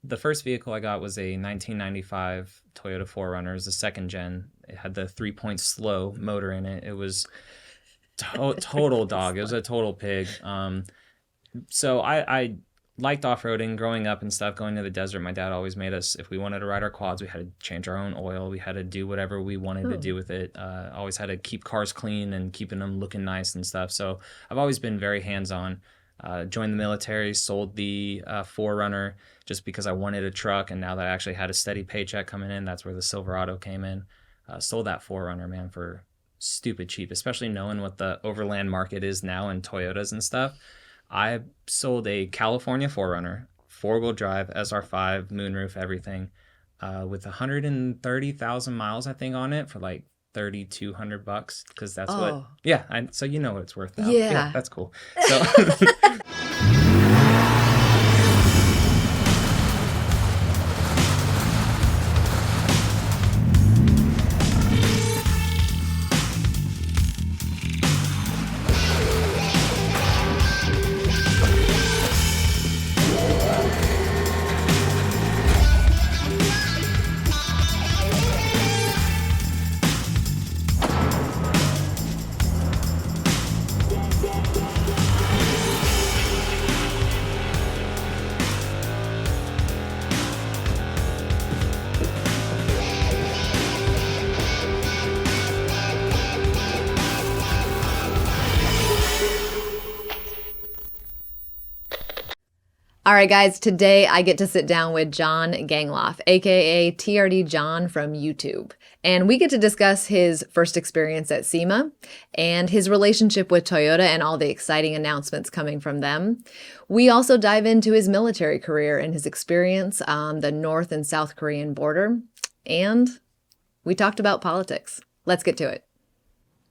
the first vehicle I got was a 1995 Toyota 4Runner. It was the second gen. It had the 3-point slow motor in it. It was total dog. It was a total pig. So I liked off-roading growing up and stuff, going to the desert. My dad always made us, if we wanted to ride our quads, we had to change our own oil. We had to do whatever we wanted to do with it. Always had to keep cars clean and keeping them looking nice and stuff. So I've always been very hands-on. Joined the military, sold the 4Runner just because I wanted a truck. And now that I actually had a steady paycheck coming in, that's where the Silverado came in. Sold that 4Runner, man, for stupid cheap, especially knowing what the overland market is now in Toyotas and stuff. I sold a California 4Runner, 4-wheel drive, SR5, moonroof, everything, with 130,000 miles, I think, on it for like $3,200, because that's what. Yeah, so you know what it's worth now. Yeah, that's cool. So. All right, guys, today I get to sit down with Jon Gangloff, a.k.a. TRD Jon from YouTube. And we get to discuss his first experience at SEMA and his relationship with Toyota and all the exciting announcements coming from them. We also dive into his military career and his experience on the North and South Korean border. And we talked about politics. Let's get to it.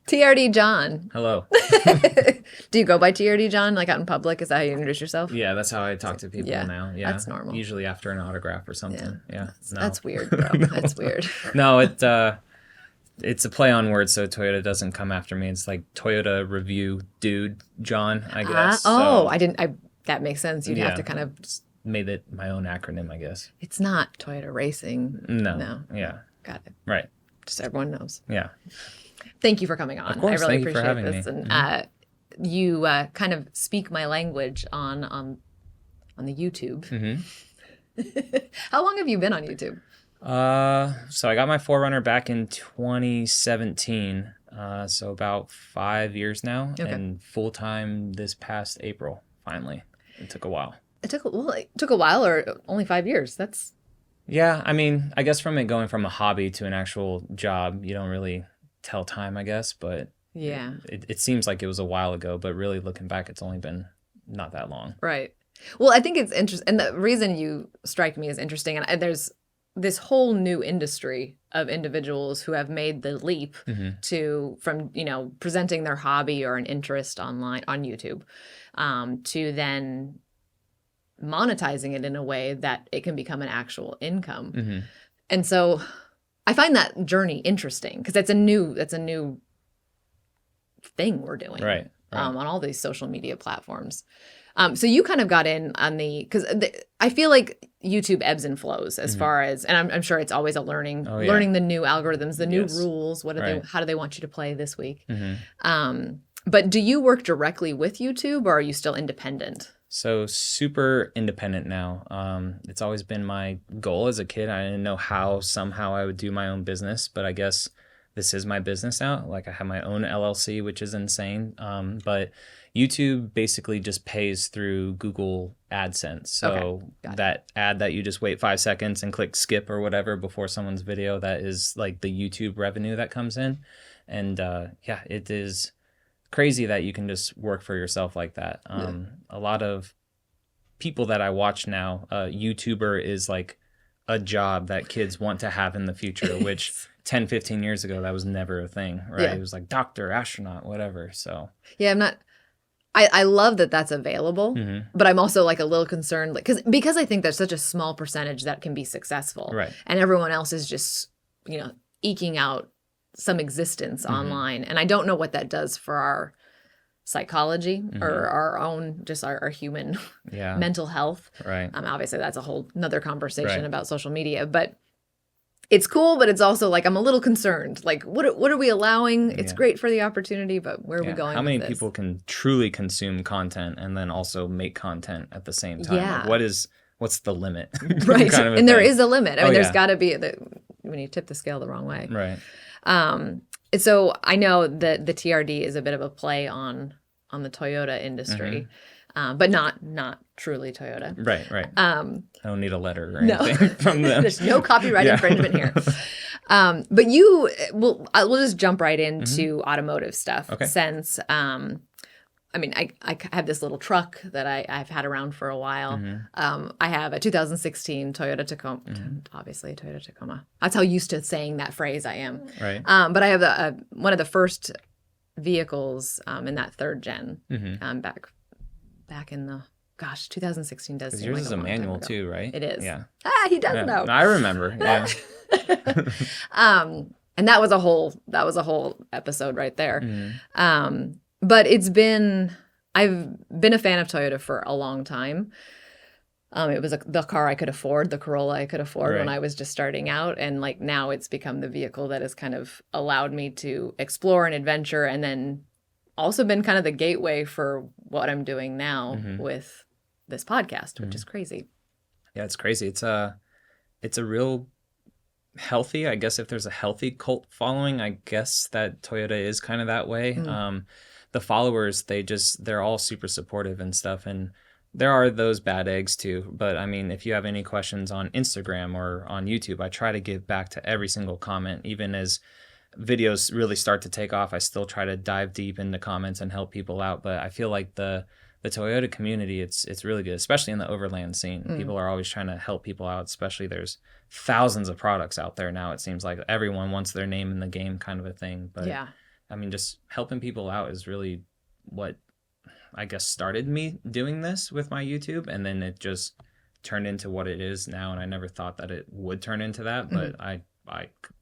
TRD Jon. Hello. Do you go by TRD Jon, like out in public? Is that how you introduce yourself? Yeah, that's how I talk to people now. Yeah, that's normal. Usually after an autograph or something. Yeah. That's weird, bro. That's weird. No, it's a play on words, so Toyota doesn't come after me. It's like Toyota review dude Jon, I guess. That makes sense. You'd have to kind of just made it my own acronym, I guess. It's not Toyota Racing. No. Yeah. Got it. Right. Just everyone knows. Yeah. Thank you for coming on. Of course, I really thank you for appreciate having this. me. And you kind of speak my language on the YouTube. Mm-hmm. How long have you been on YouTube? So I got my 4Runner back in 2017. So about 5 years now, and full time this past April. Finally, it took a while. It took a while, or only 5 years. That's. Yeah, I mean, I guess from it going from a hobby to an actual job, you don't really tell time, I guess, but yeah, it seems like it was a while ago, but really looking back, it's only been not that long. Right. Well, I think it's interesting, and the reason you strike me as interesting, and there's this whole new industry of individuals who have made the leap from presenting their hobby or an interest online on YouTube, to then monetizing it in a way that it can become an actual income. Mm-hmm. And so I find that journey interesting because that's a new thing we're doing on all these social media platforms. So you kind of got in on because I feel like YouTube ebbs and flows as far as, and I'm sure it's always a learning the new algorithms, the new rules. How do they want you to play this week? Mm-hmm. But do you work directly with YouTube, or are you still independent? So super independent now. It's always been my goal as a kid. I didn't know how somehow I would do my own business, but I guess this is my business now. Like I have my own LLC, which is insane. But YouTube basically just pays through Google AdSense. So that ad that you just wait 5 seconds and click skip or whatever before someone's video, that is like the YouTube revenue that comes in. And it is crazy that you can just work for yourself like that. A lot of people that I watch now, YouTuber is like a job that kids want to have in the future, which 10, 15 years ago, that was never a thing, right? Yeah. It was like doctor, astronaut, whatever. So yeah, I love that that's available, but I'm also like a little concerned because I think there's such a small percentage that can be successful, right? And everyone else is just eking out some existence online, and I don't know what that does for our psychology or our own, just our human Yeah. mental health. Right. Obviously, that's a whole another conversation Right. about social media, but it's cool, but it's also like I'm a little concerned. Like, what are we allowing? It's Yeah. great for the opportunity, but where are we going? How many with this? people can truly consume content and then also make content at the same time? Yeah. Like, what's the limit? Right. Kind of a And there thing. is a limit. I mean, Oh, there's yeah. got to be when you tip the scale the wrong way. Right. So I know that the TRD is a bit of a play on the Toyota industry, but not truly Toyota. Right. I don't need a letter or No. anything from them. There's no copyright infringement here. But we'll just jump right into automotive stuff. Okay. Since I mean, I have this little truck that I've had around for a while. I have a 2016 Toyota Tacoma, obviously a Toyota Tacoma. That's how used to saying that phrase I am. Right. But I have one of the first vehicles in that third gen back in the, 2016 does seem Yours like is a a long time manual ago. too, right? It is. Yeah. He does Yeah. know. No, I remember. Yeah. And that was a whole episode right there. Mm-hmm. But I've been a fan of Toyota for a long time. It was the car I could afford, the Corolla I could afford when Right. I was just starting out. And like now it's become the vehicle that has kind of allowed me to explore and adventure, and then also been kind of the gateway for what I'm doing now with this podcast, which is crazy. Yeah, it's crazy. It's a real healthy, I guess if there's a healthy cult following, I guess that Toyota is kind of that way. The followers, they're all super supportive and stuff. And there are those bad eggs too. But I mean, if you have any questions on Instagram or on YouTube, I try to give back to every single comment. Even as videos really start to take off, I still try to dive deep into comments and help people out. But I feel like the Toyota community, it's really good, especially in the overland scene. People are always trying to help people out, especially there's thousands of products out there now. It seems like everyone wants their name in the game kind of a thing. But Yeah. I mean, just helping people out is really what I guess started me doing this with my YouTube. And then it just turned into what it is now. And I never thought that it would turn into that, but I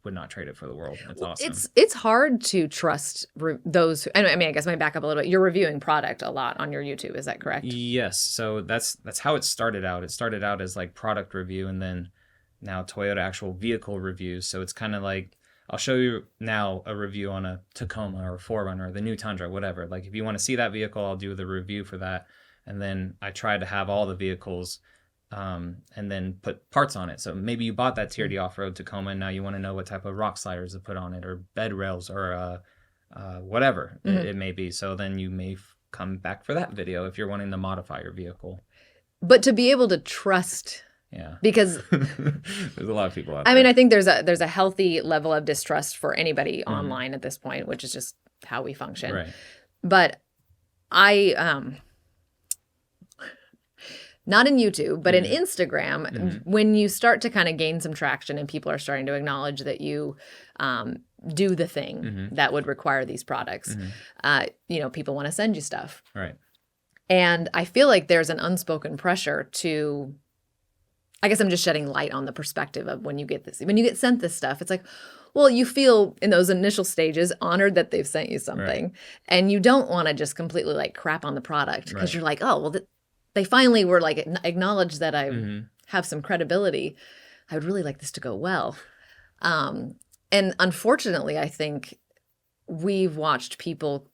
would not trade it for the world. It's awesome. It's hard to trust those. I mean, I guess I might back up a little bit. You're reviewing product a lot on your YouTube. Is that correct? Yes. So that's how it started out. It started out as like product review, and then now Toyota actual vehicle reviews. So it's kind of like, I'll show you now a review on a Tacoma or a 4Runner or the new Tundra, whatever. Like if you want to see that vehicle, I'll do the review for that. And then I try to have all the vehicles and then put parts on it. So maybe you bought that TRD off-road Tacoma and now you want to know what type of rock sliders to put on it, or bed rails, or whatever it may be. So then you may come back for that video if you're wanting to modify your vehicle. But to be able to trust, Yeah. because There's a lot of people out there. I mean, I think there's a healthy level of distrust for anybody online at this point, which is just how we function. Right. But I not in YouTube, but in Instagram, when you start to kind of gain some traction and people are starting to acknowledge that you do the thing that would require these products, people want to send you stuff. Right. And I feel like there's an unspoken pressure to, I guess I'm just shedding light on the perspective of when you get sent this stuff, it's like, well, you feel in those initial stages honored that they've sent you something. Right. And you don't want to just completely like crap on the product because Right. you're like, oh, well, they finally were like acknowledged that I have some credibility. I would really like this to go well. And unfortunately, I think we've watched people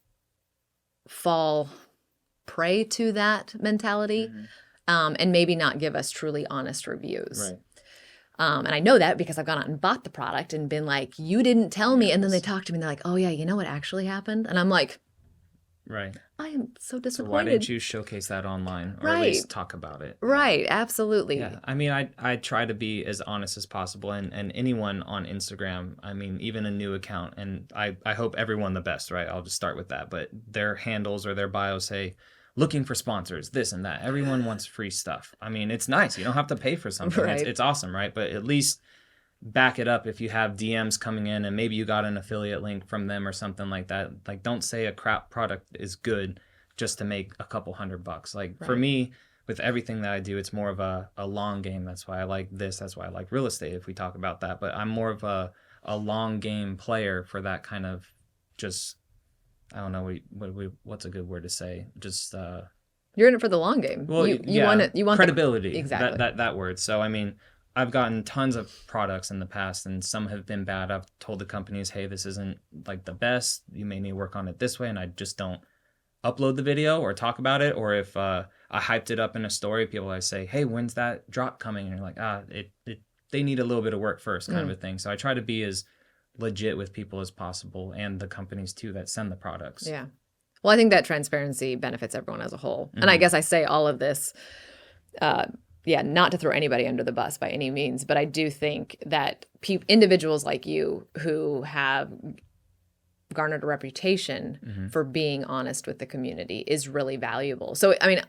fall prey to that mentality and maybe not give us truly honest reviews. Right. And I know that because I've gone out and bought the product and been like, you didn't tell me. And then they talk to me and they're like, oh yeah, you know what actually happened? And I'm like, Right. I am so So disappointed. why didn't you showcase that online, or at Right. least talk about it? Right, absolutely. Yeah. I mean, I try to be as honest as possible, and anyone on Instagram, I mean, even a new account, and I hope everyone the best, right? I'll just start with that. But their handles or their bios say, looking for sponsors, this and that. Everyone wants free stuff. I mean, it's nice. You don't have to pay for something. Right. It's awesome, right? But at least back it up if you have DMs coming in and maybe you got an affiliate link from them or something like that. Like, don't say a crap product is good just to make a couple $100. Like, for Right. me, with everything that I do, it's more of a long game. That's why I like this. That's why I like real estate, if we talk about that. But I'm more of a long game player for that kind of just I don't know what's a good word to say. Just You're in it for the long game. well, You want it. You want credibility. Exactly. That word. So I mean, I've gotten tons of products in the past, and some have been bad. I've told the companies, hey, this isn't like the best. You may need to work on it this way, and I just don't upload the video or talk about it. Or if I hyped it up in a story, people always say, hey, when's that drop coming? And you're like, they need a little bit of work first, kind of a thing. So I try to be as legit with people as possible, and the companies too that send the products. Yeah. Well, I think that transparency benefits everyone as a whole. And I guess I say all of this, not to throw anybody under the bus by any means, but I do think that individuals like you who have garnered a reputation for being honest with the community is really valuable. So, I mean,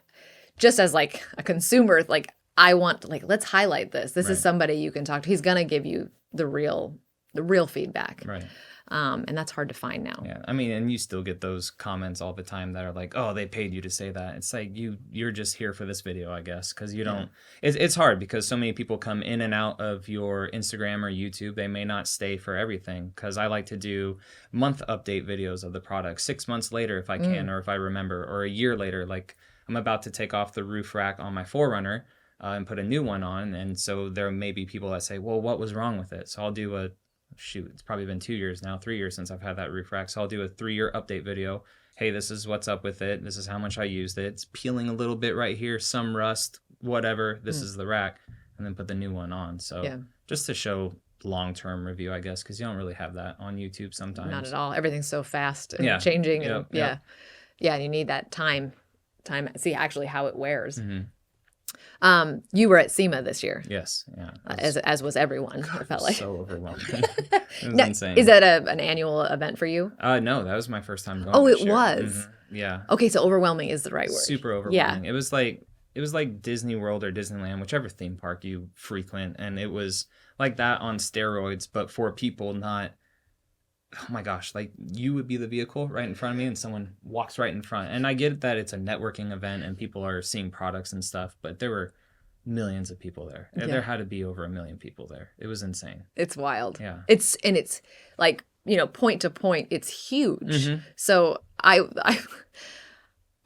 just as like a consumer, like I want, like, let's highlight this. This is somebody you can talk to. He's going to give you the real feedback. Right. And that's hard to find now. Yeah, I mean, and you still get those comments all the time that are like, "Oh, they paid you to say that." It's like you're just here for this video, I guess, because you don't. It's hard because so many people come in and out of your Instagram or YouTube. They may not stay for everything. Because I like to do month update videos of the product, 6 months later if I can, or if I remember, or a year later. Like I'm about to take off the roof rack on my 4Runner and put a new one on, and so there may be people that say, "Well, what was wrong with it?" So I'll do it's probably been 2 years now, 3 years since I've had that roof rack. So I'll do a 3-year update video. Hey, this is what's up with it. This is how much I used it. It's peeling a little bit right here, some rust, whatever. This is the rack. And then put the new one on. So just to show long-term review, I guess, because you don't really have that on YouTube sometimes. Not at all. Everything's so fast and changing. And and you need that time, see actually how it wears. You were at SEMA this year. Yes, yeah. As was everyone. It felt like so overwhelming. It was insane. Is that an annual event for you? No, that was my first time going. Oh, this it year. was. Yeah. Okay, so overwhelming is the right word. Super overwhelming. Yeah. It was like Disney World or Disneyland, whichever theme park you frequent, and it was like that on steroids, but for people not. Oh my gosh, like you would be the vehicle right in front of me and someone walks right in front. And I get that it's a networking event and people are seeing products and stuff, but there were millions of people there. Yeah. There had to be over 1 million people there. It was insane. It's wild. Yeah. It's like, point to point, it's huge. So I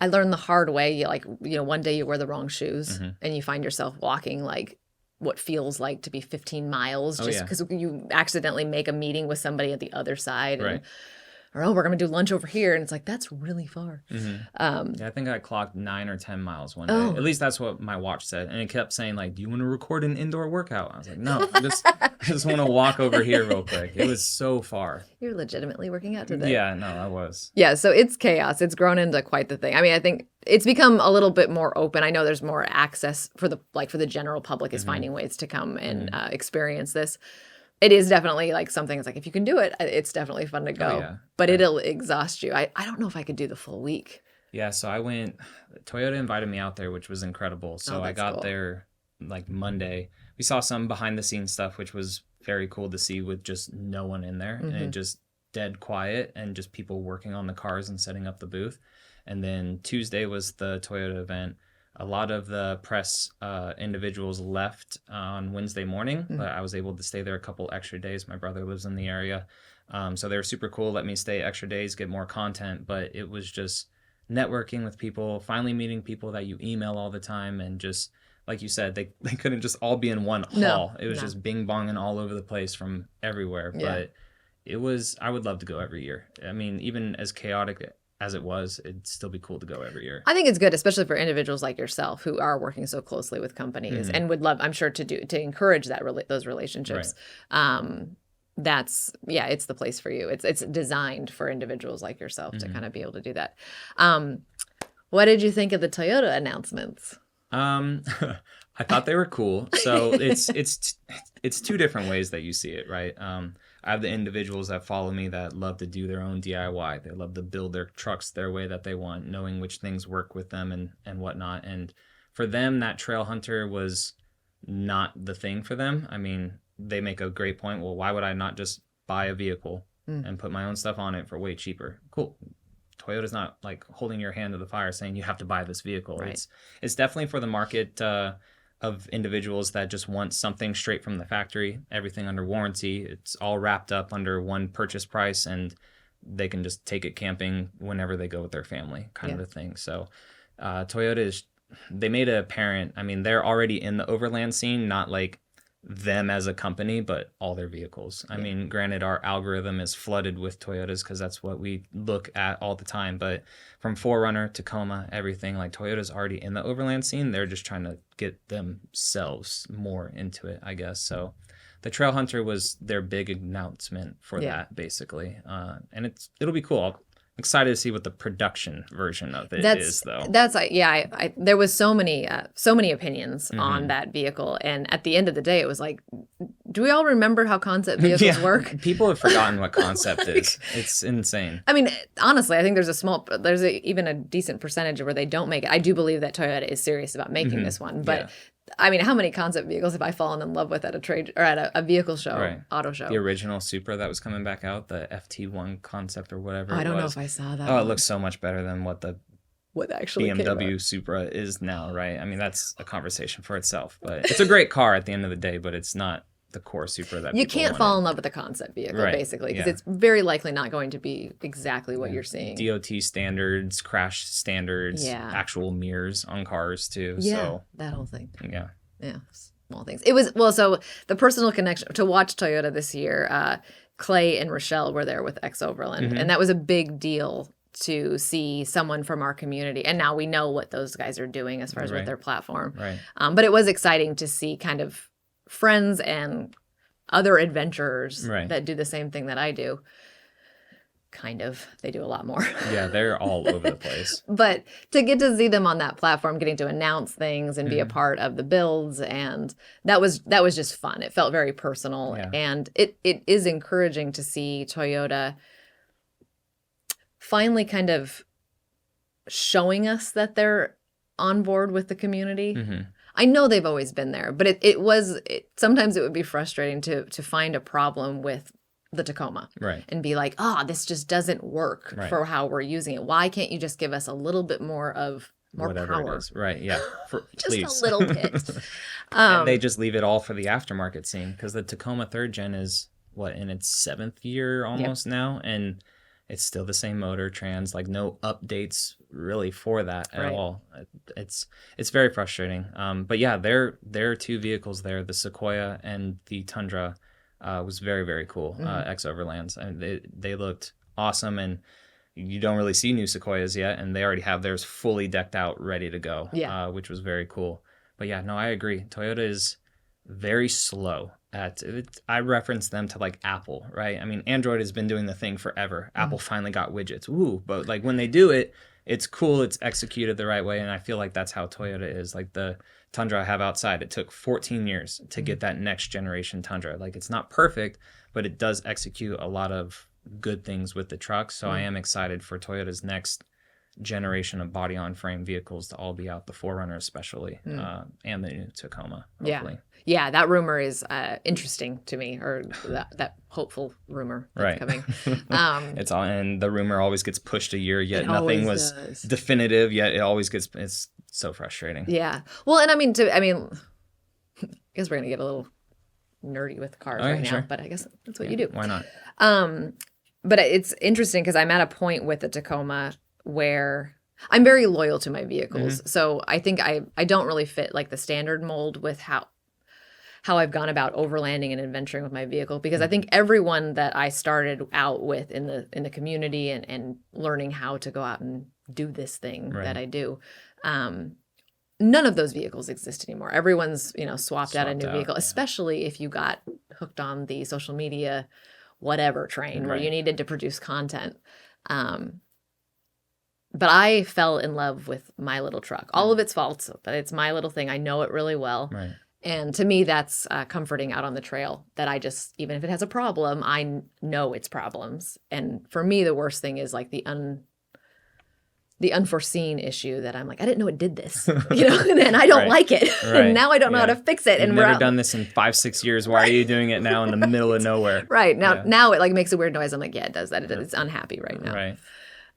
learned the hard way. Like, one day you wear the wrong shoes and you find yourself walking like what feels like to be 15 miles just because you accidentally make a meeting with somebody at the other side. Right. Or, we're going to do lunch over here. And it's like, that's really far. I think I clocked 9 or 10 miles one day. At least that's what my watch said. And it kept saying, like, do you want to record an indoor workout? I was like, no, I just want to walk over here real quick. It was so far. You're legitimately working out today. Yeah, no, I was. Yeah, so it's chaos. It's grown into quite the thing. I mean, I think it's become a little bit more open. I know there's more access for the general public is finding ways to come and experience this. It is definitely like something. It's like if you can do it, it's definitely fun to go. But it'll exhaust you. I don't know if I could do the full week. Yeah, so I went. Toyota invited me out there, which was incredible. So I got there like Monday. We saw some behind the scenes stuff, which was very cool to see with just no one in there and it just dead quiet and just people working on the cars and setting up the booth. And then Tuesday was the Toyota event. A lot of the press individuals left on Wednesday morning, but I was able to stay there a couple extra days. My brother lives in the area. So they were super cool, let me stay extra days, get more content. But it was just networking with people, finally meeting people that you email all the time. And just, like you said, they couldn't just all be in one hall. It was just bing-bonging all over the place from everywhere. Yeah. But I would love to go every year. I mean, even as chaotic as it was, it'd still be cool to go every year. I think it's good, especially for individuals like yourself who are working so closely with companies and would love, I'm sure, to encourage those relationships. Right. It's the place for you. It's designed for individuals like yourself to kind of be able to do that. What did you think of the Toyota announcements? I thought they were cool. So it's two different ways that you see it, right? I have the individuals that follow me that love to do their own DIY. They love to build their trucks their way that they want, knowing which things work with them and whatnot. And for them, that Trailhunter was not the thing for them. I mean, they make a great point. Well, why would I not just buy a vehicle and put my own stuff on it for way cheaper? Cool. Toyota's not like holding your hand to the fire saying you have to buy this vehicle. Right. It's definitely for the market of individuals that just want something straight from the factory, everything under warranty. It's all wrapped up under one purchase price, and they can just take it camping whenever they go with their family, kind of a thing. So Toyota they made it apparent. I mean, they're already in the overland scene, not like them as a company, but all their vehicles. I mean, granted, our algorithm is flooded with Toyotas because that's what we look at all the time. But from 4Runner, Tacoma, everything, like Toyota's already in the overland scene. They're just trying to get themselves more into it, I guess. So the Trailhunter was their big announcement for that, basically. And it'll be cool. I'm excited to see what the production version of it is, though. That's there was so many opinions on that vehicle, and at the end of the day, it was like, do we all remember how concept vehicles work? People have forgotten what concept is. It's insane. I mean, honestly, I think there's even a decent percentage where they don't make it. I do believe that Toyota is serious about making this one, but. I mean, how many concept vehicles have I fallen in love with at a trade or at a vehicle show, auto show? The original Supra that was coming back out, the FT1 concept or whatever. I don't know if I saw that. Oh, it looks so much better than what actually BMW Supra is now, right? I mean, that's a conversation for itself. But it's a great car at the end of the day, but it's not the core Supra that you can't fall in love with a concept vehicle, basically, because it's very likely not going to be exactly what you're seeing. DOT standards, crash standards, actual mirrors on cars too. Yeah, so that whole thing. Yeah, small things. It was so the personal connection to watch Toyota this year. Clay and Rochelle were there with X Overland, and that was a big deal to see someone from our community. And now we know what those guys are doing as far as with their platform. Right. But it was exciting to see kind of friends and other adventurers that do the same thing that I do. Kind of. They do a lot more. Yeah, they're all over the place. But to get to see them on that platform, getting to announce things and be a part of the builds, and that was just fun. It felt very personal. And it is encouraging to see Toyota finally kind of showing us that they're on board with the community. I know they've always been there, but sometimes it would be frustrating to find a problem with the Tacoma and be like, this just doesn't work for how we're using it. Why can't you just give us a little bit more Whatever power? It is. Right, yeah. Just please. a little bit. And they just leave it all for the aftermarket scene because the Tacoma 3rd Gen is, in its 7th year almost now, and it's still the same motor, trans, like no updates really for that at all. It's very frustrating. But yeah, there are two vehicles there, the Sequoia and the Tundra. Was very, very cool. X Overlands. And they looked awesome, and you don't really see new Sequoias yet, and they already have theirs fully decked out, ready to go, which was very cool. But yeah, no, I agree. Toyota is very slow at it. I reference them to like Apple, right? I mean, Android has been doing the thing forever. Apple finally got widgets. Woo! But like when they do it, it's cool. It's executed the right way, and I feel like that's how Toyota is. Like the Tundra I have outside, it took 14 years to get that next generation Tundra. Like it's not perfect, but it does execute a lot of good things with the truck. So I am excited for Toyota's next generation of body-on-frame vehicles to all be out, the 4Runner especially, and the new Tacoma, hopefully. Yeah, that rumor is interesting to me, or that hopeful rumor that's coming. It's all, and the rumor always gets pushed a year, yet nothing was definitive, yet it always gets, it's so frustrating. Yeah. Well, and I guess we're going to get a little nerdy with cars now, sure. But I guess that's what you do. Why not? But it's interesting because I'm at a point with the Tacoma where I'm very loyal to my vehicles. So I think I don't really fit like the standard mold with how I've gone about overlanding and adventuring with my vehicle, because I think everyone that I started out with in the community and learning how to go out and do this thing that I do, none of those vehicles exist anymore. Everyone's, swapped out a new vehicle, especially if you got hooked on the social media whatever train where you needed to produce content. But I fell in love with my little truck. All of its faults, but it's my little thing. I know it really well. Right. And to me, that's comforting out on the trail, that I just, even if it has a problem, I know its problems. And for me, the worst thing is like the unforeseen issue that I'm like, I didn't know it did this, and I don't like it. And now I don't know how to fix it. You've never done this in 5-6 years. Why are you doing it now in the middle of nowhere? Right. Now it like makes a weird noise. I'm like, yeah, it does that. It's unhappy right now. Right.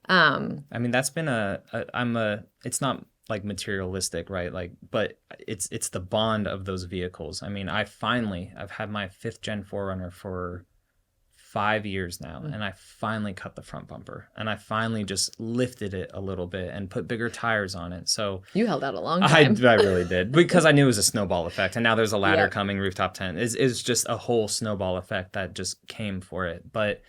I mean, that's been it's not like materialistic, right? Like, but it's the bond of those vehicles. I mean, I've had my 5th gen 4Runner for 5 years now, and I finally cut the front bumper, and I finally just lifted it a little bit and put bigger tires on it. So You held out a long time. I really did, because I knew it was a snowball effect, and now there's a ladder coming, rooftop tent. It's just a whole snowball effect that just came for it. But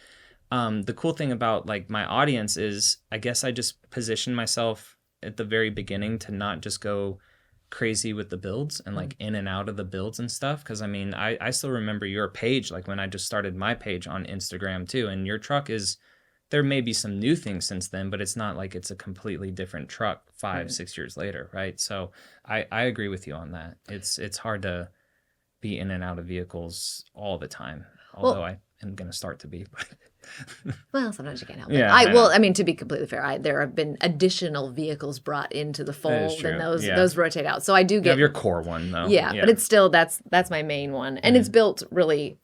the cool thing about like my audience is, I guess I just positioned myself at the very beginning to not just go crazy with the builds and like in and out of the builds and stuff. Because I mean, I still remember your page, like when I just started my page on Instagram too, and your truck is, there may be some new things since then, but it's not like it's a completely different truck 5-6 years later, right? So I agree with you on that. It's hard to be in and out of vehicles all the time, although I am going to start to be. Well, sometimes you can't help it. Yeah, I mean, to be completely fair, there have been additional vehicles brought into the fold, and those rotate out. So I do You get have your core one though. Yeah, but it's still that's my main one, and it's built really.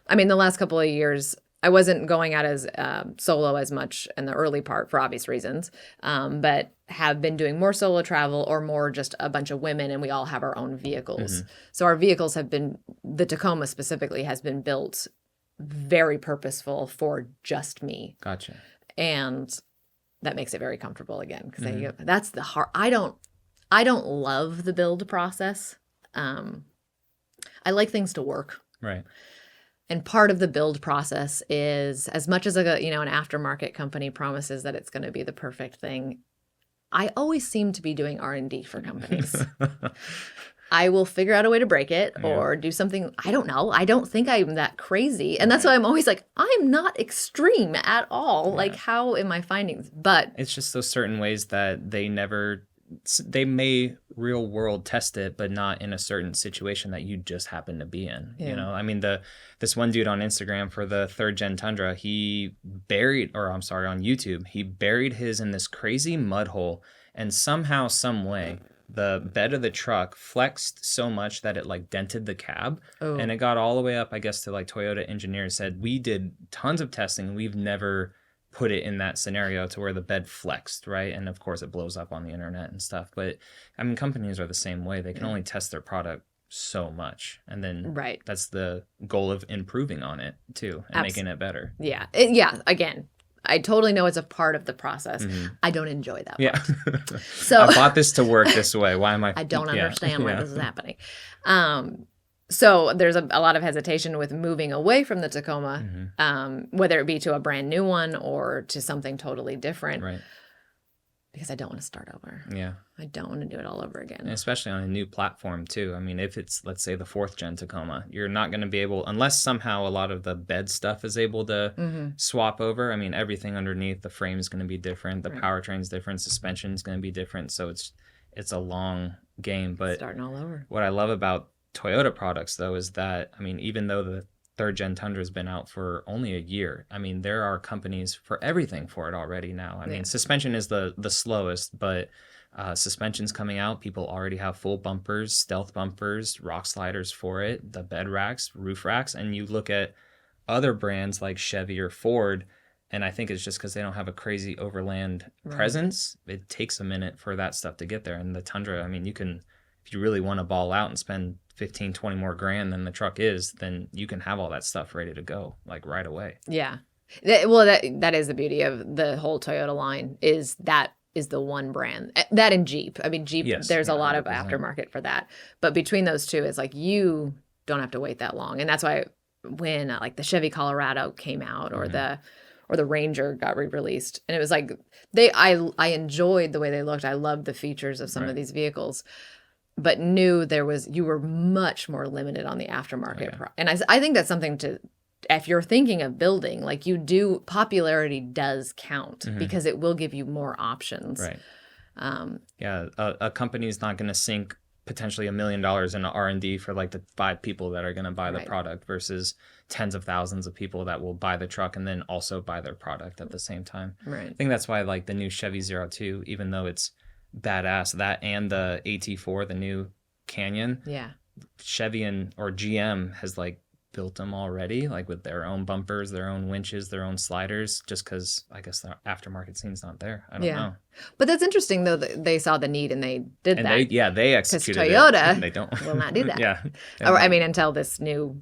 I mean, the last couple of years, I wasn't going out as solo as much in the early part for obvious reasons, but have been doing more solo travel or more just a bunch of women, and we all have our own vehicles. So our vehicles have been, the Tacoma specifically has been built very purposeful for just me. Gotcha. And that makes it very comfortable again, because that's the hard. I don't love the build process. I like things to work. Right. And part of the build process is, as much as an aftermarket company promises that it's going to be the perfect thing, I always seem to be doing R&D for companies. I will figure out a way to break it or do something. I don't know. I don't think I'm that crazy. And that's why I'm always like, I'm not extreme at all. Yeah. Like, how am I finding? But it's just those certain ways that they may real world test it, but not in a certain situation that you just happen to be in. Yeah. You know, I mean, this one dude on Instagram for the 3rd gen Tundra, on YouTube, he buried his in this crazy mud hole, and somehow, some way, the bed of the truck flexed so much that it like dented the cab. Oh. And it got all the way up, I guess, to like Toyota engineers said, we did tons of testing. We've never put it in that scenario to where the bed flexed, right? And of course it blows up on the internet and stuff. But I mean, companies are the same way. They can only test their product so much. And then that's the goal of improving on it too, and making it better. Yeah. Again, I totally know it's a part of the process. I don't enjoy that part. Yeah. So I bought this to work this way. Why am I? I don't understand why this is happening. So there's a lot of hesitation with moving away from the Tacoma, whether it be to a brand new one or to something totally different. Right. Because I don't want to start over. Yeah. I don't want to do it all over again. And especially on a new platform too. I mean, if it's, let's say, the 4th gen Tacoma, you're not going to be able, unless somehow a lot of the bed stuff is able to swap over. I mean, everything underneath the frame is going to be different. The powertrain's different. Suspension's going to be different. So it's a long game. But starting all over. What I love about Toyota products though is that, I mean, even though the 3rd gen Tundra has been out for only a year, I mean, there are companies for everything for it already now. I mean, suspension is the slowest, but suspension's coming out. People already have full bumpers, stealth bumpers, rock sliders for it, the bed racks, roof racks. And you look at other brands like Chevy or Ford, and I think it's just because they don't have a crazy overland presence. It takes a minute for that stuff to get there. And the Tundra, I mean, you can, if you really want to ball out and spend 15, 20 more grand than the truck is, then you can have all that stuff ready to go, like right away. Yeah. Well, that is the beauty of the whole Toyota line, is that is the one brand. That and Jeep. I mean, Jeep, there's a lot of aftermarket for that. But between those two, it's like you don't have to wait that long. And that's why when like the Chevy Colorado came out or the Ranger got re-released, and it was like I enjoyed the way they looked. I loved the features of some of these vehicles, but knew you were much more limited on the aftermarket. And I think that's something to, if you're thinking of building, like popularity does count because it will give you more options. Right. A company's not going to sink potentially $1 million in R&D for like the 5 people that are going to buy the product versus tens of thousands of people that will buy the truck and then also buy their product at the same time. Right. I think that's why like the new Chevy 02, even though it's badass, that and the AT4, the new Canyon, Chevy or GM has like built them already, like with their own bumpers, their own winches, their own sliders, just because I guess the aftermarket scene's not there. I don't know. But that's interesting though, that they saw the need and they did that. They executed Toyota it. They don't will not do that. Or I mean, until this new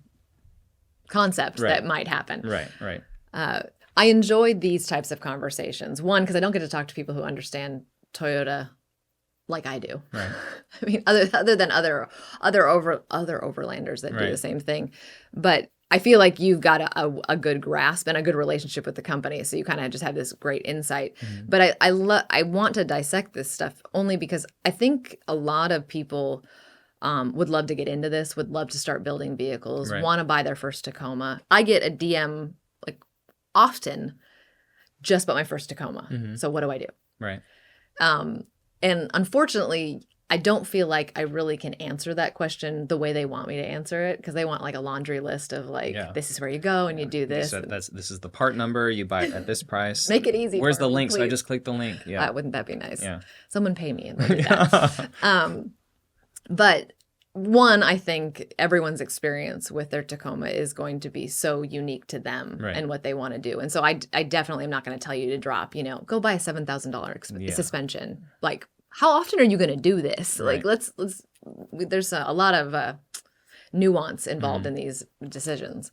concept that might happen. Right. I enjoyed these types of conversations. One, because I don't get to talk to people who understand Toyota like I do. Right. I mean, other than other overlanders that do the same thing. But I feel like you've got a good grasp and a good relationship with the company, so you kind of just have this great insight. But I want to dissect this stuff only because I think a lot of people would love to get into this, would love to start building vehicles, want to buy their first Tacoma. I get a DM like often just about my first Tacoma. So what do I do? Right. And unfortunately, I don't feel like I really can answer that question the way they want me to answer it, because they want like a laundry list of like, this is where you go and you do this. So this is the part number. You buy it at this price. Make it easy. Where's the me, link? please. So I just click the link. Yeah. Wouldn't that be nice? Yeah. Someone pay me and we'll do that. But one, I think everyone's experience with their Tacoma is going to be so unique to them and what they want to do. And so I definitely am not going to tell you to drop, go buy a $7,000 suspension. Like, how often are you going to do this? Like, let's there's a lot of nuance involved in these decisions.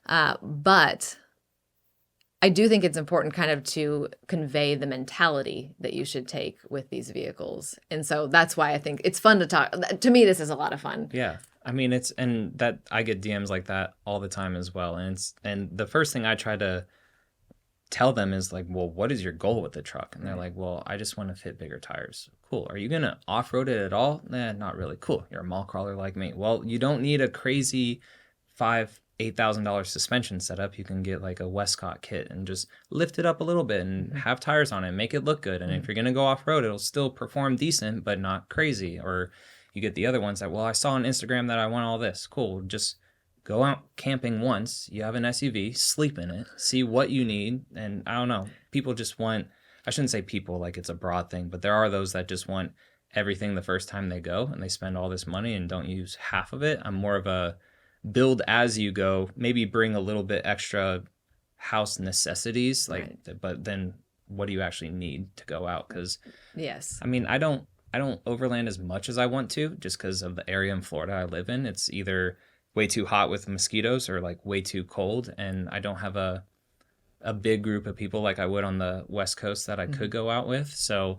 But I do think it's important kind of to convey the mentality that you should take with these vehicles. And so that's why I think it's fun to talk. To me, this is a lot of fun. Yeah. I mean, I get DMs like that all the time as well. And the first thing I try to tell them is like, well, what is your goal with the truck? And they're like, well, I just want to fit bigger tires. Cool. Are you going to off-road it at all? Nah, not really. Cool. You're a mall crawler like me. Well, you don't need a crazy $8,000 suspension setup. You can get like a Westcott kit and just lift it up a little bit and have tires on it, make it look good. And if you're going to go off-road, it'll still perform decent, but not crazy. Or you get the other ones that, well, I saw on Instagram that I want all this. Cool. Just go out camping once. You have an SUV, sleep in it, see what you need. And I don't know, people just want, I shouldn't say people like it's a broad thing, but there are those that just want everything the first time they go and they spend all this money and don't use half of it. I'm more of a build as you go, maybe bring a little bit extra house necessities, like, but then what do you actually need to go out? Because I mean, I don't overland as much as I want to, just because of the area in Florida I live in. It's either way too hot with mosquitoes or like way too cold, and I don't have a big group of people like I would on the West Coast that I could go out with. So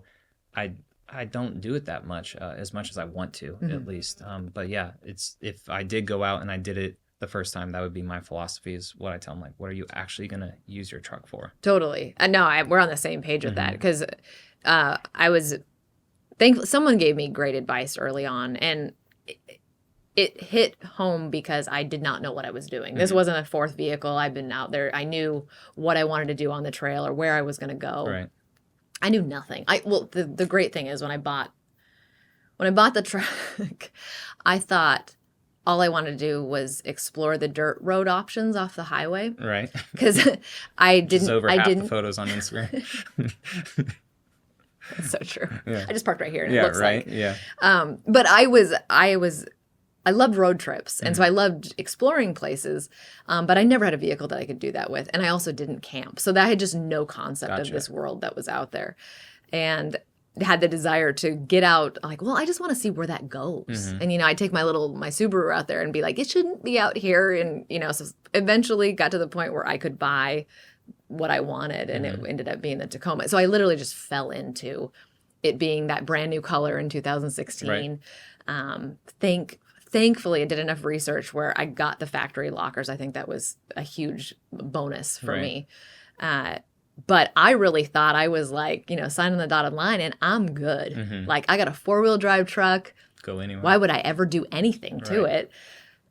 I don't do it that much, as much as I want to, at least. But yeah, it's, if I did go out and I did it the first time, that would be my philosophy, is what I tell them, like, what are you actually going to use your truck for? Totally. No, we're on the same page with that, because I was thankful someone gave me great advice early on, and it hit home because I did not know what I was doing. This wasn't a fourth vehicle. I've been out there. I knew what I wanted to do on the trail or where I was going to go. Right. I knew nothing. The great thing is when I bought the truck, I thought all I wanted to do was explore the dirt road options off the highway. Right. Because I didn't. Just over half the photos on Instagram. That's so true. Yeah. I just parked right here and it looks like. Yeah. But I loved road trips, and so I loved exploring places, but I never had a vehicle that I could do that with, and I also didn't camp, so that I had just no concept of this world that was out there, and had the desire to get out. Like, well, I just want to see where that goes, and I'd take my Subaru out there and be like, it shouldn't be out here, and so eventually got to the point where I could buy what I wanted, and it ended up being the Tacoma. So I literally just fell into it being that brand new color in 2016. Right. Thankfully, I did enough research where I got the factory lockers. I think that was a huge bonus for me. But I really thought I was like, signing the dotted line and I'm good. Like, I got a 4-wheel drive truck. Go anywhere. Why would I ever do anything to it?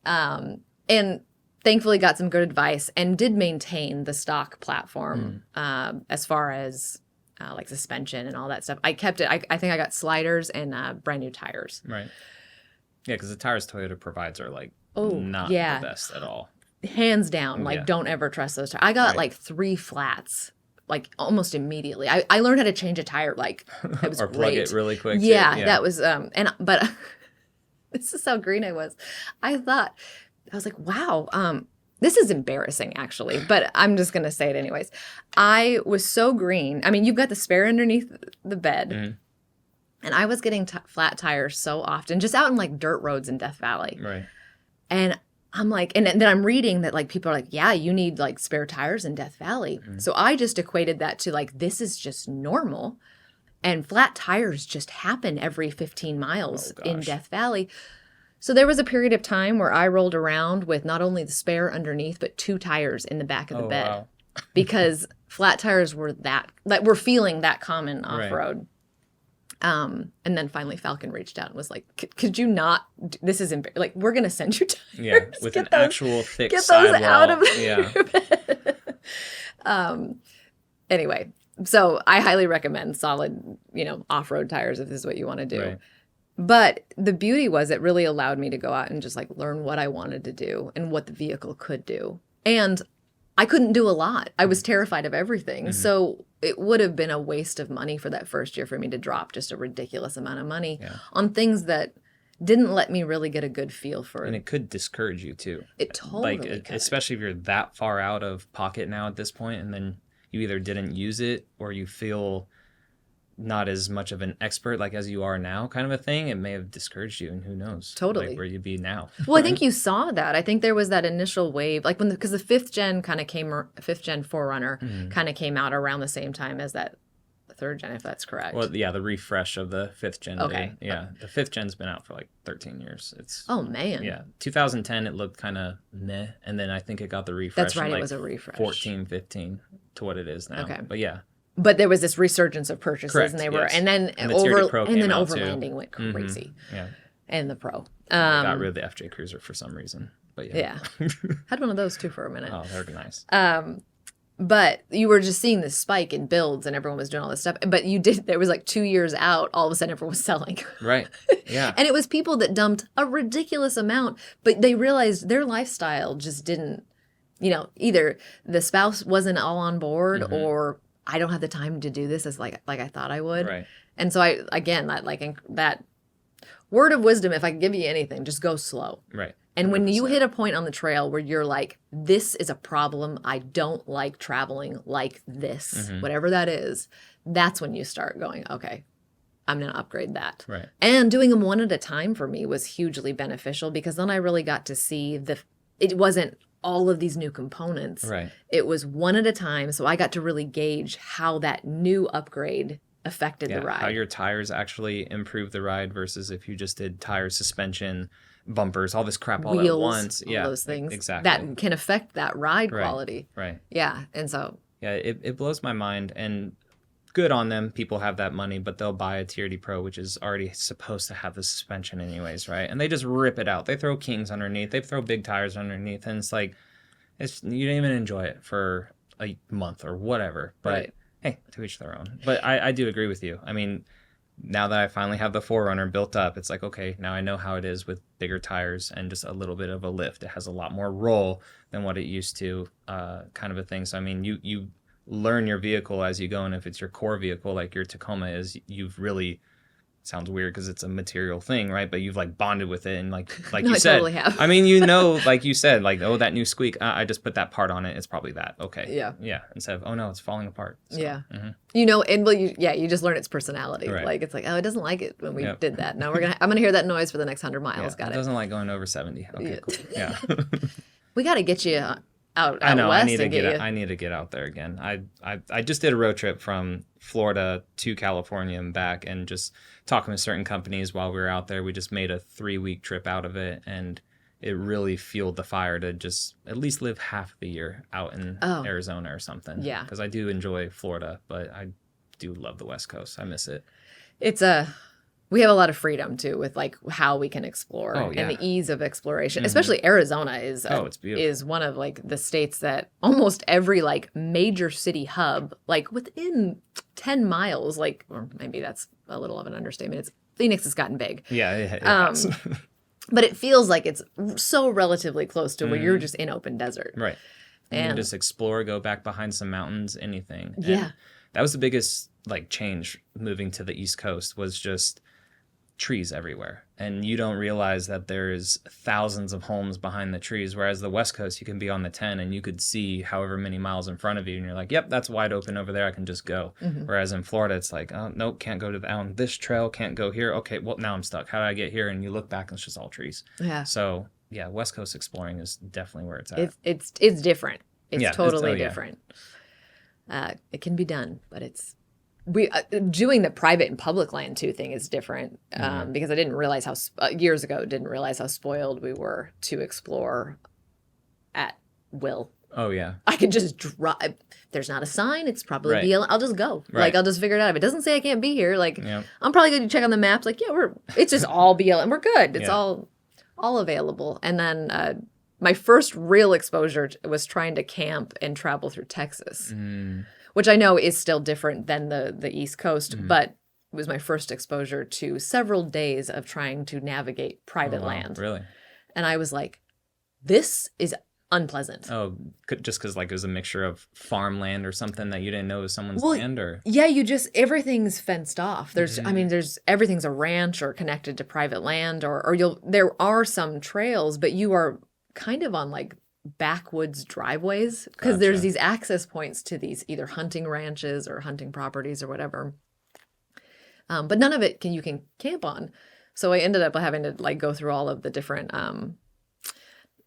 And thankfully got some good advice and did maintain the stock platform as far as like suspension and all that stuff. I kept it. I think I got sliders and brand new tires. Right. Yeah, because the tires Toyota provides are like not the best at all. Hands down. Like, don't ever trust those tires. I got like 3 flats, like almost immediately. I learned how to change a tire. Like, it was or plug it really quick. Yeah, that was but this is how green I was. I was like, wow, this is embarrassing actually, but I'm just going to say it anyways. I was so green. I mean, you've got the spare underneath the bed. And I was getting flat tires so often, just out in like dirt roads in Death Valley. Right. And I'm like, and then I'm reading that like people are like, yeah, you need like spare tires in Death Valley. So I just equated that to like, this is just normal. And flat tires just happen every 15 miles in Death Valley. So there was a period of time where I rolled around with not only the spare underneath, but 2 tires in the back of the bed. Wow. Because flat tires were we're feeling that common off-road. And then finally Falcon reached out and was like, could you not, this is, like, we're going to send you tires. Yeah, with an actual thick get sidewall. those out of Yeah. your bed. Anyway, so I highly recommend solid, off-road tires if this is what you want to do. Right. But the beauty was it really allowed me to go out and just like learn what I wanted to do and what the vehicle could do. And I couldn't do a lot. I was terrified of everything. Mm-hmm. So it would have been a waste of money for that first year for me to drop just a ridiculous amount of money on things that didn't let me really get a good feel for it. And it could discourage you too. It totally could. Especially if you're that far out of pocket now at this point, and then you either didn't use it or you feel not as much of an expert like as you are now, kind of a thing. It may have discouraged you, and who knows totally where you'd be now. Well, I think you saw that. I think there was that initial wave, like because the 5th gen 4Runner kind of came out around the same time as that 3rd gen, if that's correct. Well, yeah, the refresh of the 5th gen. Okay. Yeah, the 5th gen's been out for like 13 years. Oh man. Yeah, 2010 it looked kind of meh, and then I think it got the refresh. That's right, it was a refresh. 14, 15 to what it is now. Okay, but yeah. But there was this resurgence of purchases, correct, and they were, yes. and then overlanding went crazy. Mm-hmm. Yeah, and the Pro. Got rid of the FJ Cruiser for some reason, but yeah. Had one of those too for a minute. Oh, they're nice. But you were just seeing this spike in builds, and everyone was doing all this stuff. But there was like 2 years out, all of a sudden everyone was selling. Right. Yeah. And it was people that dumped a ridiculous amount, but they realized their lifestyle just didn't. Either the spouse wasn't all on board, or I don't have the time to do this as like I thought I would. Right. And so that word of wisdom, if I can give you anything, just go slow. Right. And when you hit a point on the trail where you're like, this is a problem, I don't like traveling like this, whatever that is, that's when you start going, okay, I'm going to upgrade that. Right. And doing them one at a time for me was hugely beneficial because then I really got to see it wasn't all of these new components. Right. It was one at a time. So I got to really gauge how that new upgrade affected the ride. How your tires actually improved the ride versus if you just did tires, suspension, bumpers, all this crap all wheels, at once. All those things. Exactly. That can affect that ride quality. Right. Yeah. And so. Yeah, it blows my mind. And good on them. People have that money, but they'll buy a TRD Pro, which is already supposed to have the suspension anyways, right? And they just rip it out. They throw Kings underneath. They throw big tires underneath. And it's like, you don't even enjoy it for a month or whatever. But hey, to each their own. But I do agree with you. I mean, now that I finally have the 4Runner built up, it's like, okay, now I know how it is with bigger tires and just a little bit of a lift. It has a lot more roll than what it used to, kind of a thing. So, I mean, you learn your vehicle as you go, and if it's your core vehicle like your Tacoma is, you've really, sounds weird because it's a material thing, right? But you've like bonded with it, and like no, you I said, totally have. I mean, like you said, like, oh, that new squeak, I just put that part on it, it's probably that. Okay. Yeah, instead of, oh no, it's falling apart. So, and you just learn its personality. Right. Like it's like, oh, it doesn't like it when we did that. Now I'm gonna hear that noise for the next 100 miles. Got it. It doesn't like going over 70. Okay, cool. Yeah. We got to get you out I know. west. I need to get out there again. I just did a road trip from Florida to California and back, and just talking with certain companies while we were out there. We just made a 3-week trip out of it, and it really fueled the fire to just at least live half the year out in Arizona or something. Yeah. Because I do enjoy Florida, but I do love the West Coast. I miss it. We have a lot of freedom too with like how we can explore and the ease of exploration. Especially Arizona is one of like the states that almost every like major city hub, like within 10 miles, like, or maybe that's a little of an understatement. Phoenix has gotten big. Yeah, it has. But it feels like it's so relatively close to where you're just in open desert. Right. And you can just explore, go back behind some mountains, anything. And yeah. That was the biggest like change moving to the East Coast, was just trees everywhere, and you don't realize that there's thousands of homes behind the trees, whereas the West Coast, you can be on the 10 and you could see however many miles in front of you, and you're like, yep, that's wide open over there, I can just go. Whereas in Florida, it's like, oh nope, can't go down this trail, can't go here, okay, well now I'm stuck, how do I get here? And you look back and it's just all trees. Yeah. So yeah, West Coast exploring is definitely where it's at. It's different. It's Yeah, totally yeah. different. It can be done, but we doing the private and public land too thing is different because I didn't realize how years ago didn't realize how spoiled we were to explore at will. Oh yeah. I could just drive. There's not a sign. It's probably Right. BLM. I'll just go. Right. Like I'll just figure it out. If it doesn't say I can't be here, like Yeah. I'm probably going to check on the maps. Like yeah, it's just all BLM. We're good. It's Yeah. all available. And then my first real exposure was trying to camp and travel through Texas, which I know is still different than the East Coast, but it was my first exposure to several days of trying to navigate private Oh, wow. land. Really? And I was like, this is unpleasant. Oh, just because like it was a mixture of farmland or something that you didn't know was someone's Well, land, or Yeah, everything's fenced off. Everything's a ranch or connected to private land or there are some trails, but you are kind of on like backwoods driveways because there's Gotcha. these access points to these either hunting ranches or hunting properties or whatever. But none of it you can camp on. So I ended up having to like go through all of the different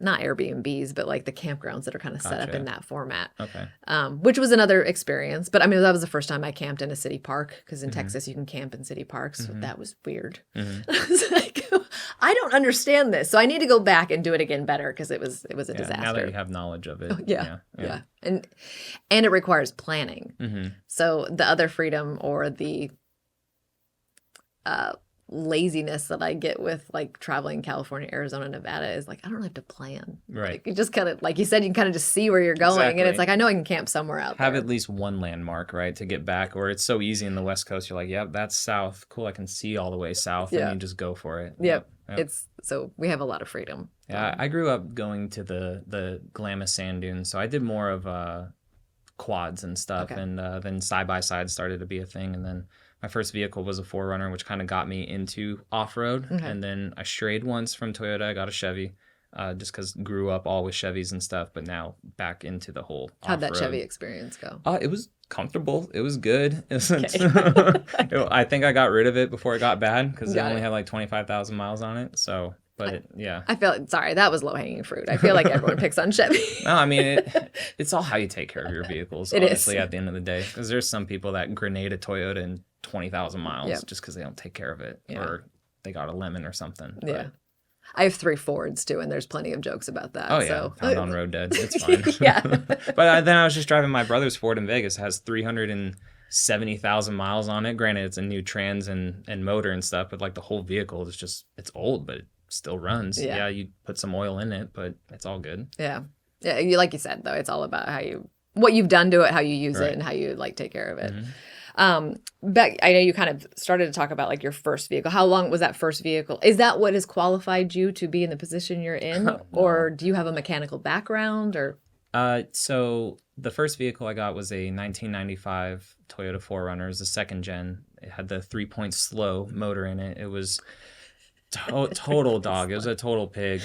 not Airbnbs, but like the campgrounds that are kind of set up Gotcha. in that format. okay. Which was another experience. But I mean, that was the first time I camped in a city park because in Texas you can camp in city parks. So that was weird. I was like, I don't understand this. So I need to go back and do it again better because it was a Yeah, disaster. now that you have knowledge of it. Yeah. And it requires planning. So the other freedom or the laziness that I get with like traveling California, Arizona, Nevada is like I don't have to plan. Right. Like, you just kind of like you said, you can kind of just see where you're going, and it's Exactly. like I know I can camp somewhere out Have there. at least one landmark, right, to get back. Or it's so easy in the West Coast. You're like, yep, that's south. Cool, I can see all the way south. Yeah. And you just go for it. Yep. Yep. It's so we have a lot of freedom. Yeah, I grew up going to the Glamis sand dunes, so I did more of quads and stuff, Okay. and then side by side started to be a thing, and then my first vehicle was a 4Runner, which kind of got me into off road, Okay. and then I strayed once from Toyota. I got a Chevy, just because grew up all with Chevys and stuff, but now back into the whole. How'd that off-road. Chevy experience go? It was comfortable. It was good. Okay. I think I got rid of it before it got bad because it Got only it. had like 25,000 miles on it. So, but yeah. I feel sorry, that was low hanging fruit. I feel like everyone picks on Chevy. No, I mean, it's all how you take care of your vehicles, It is. honestly, at the end of the day. Because there's some people that grenade a Toyota in 20,000 miles Yep. just because they don't take care of it Yeah. or they got a lemon or something. But- Yeah. I have 3 Fords too, and there's plenty of jokes about that. Oh, yeah. So. Found on road dead. It's fine. Yeah. But then I was just driving my brother's Ford in Vegas. It has 370,000 miles on it. Granted, it's a new trans and motor and stuff, but like the whole vehicle is just, it's old, but it still runs. Yeah. Yeah, you put some oil in it, but it's all good. Yeah. Yeah. Like you said, though, it's all about what you've done to it, how you use Right. it, and how you like take care of it. Mhm. Beck, I know you kind of started to talk about like your first vehicle. How long was that first vehicle? Is that what has qualified you to be in the position you're in? No. Or do you have a mechanical background or? So the first vehicle I got was a 1995 Toyota 4Runner. It was the second gen. It had the 3-point slow motor in it. It was total dog. It was a total pig.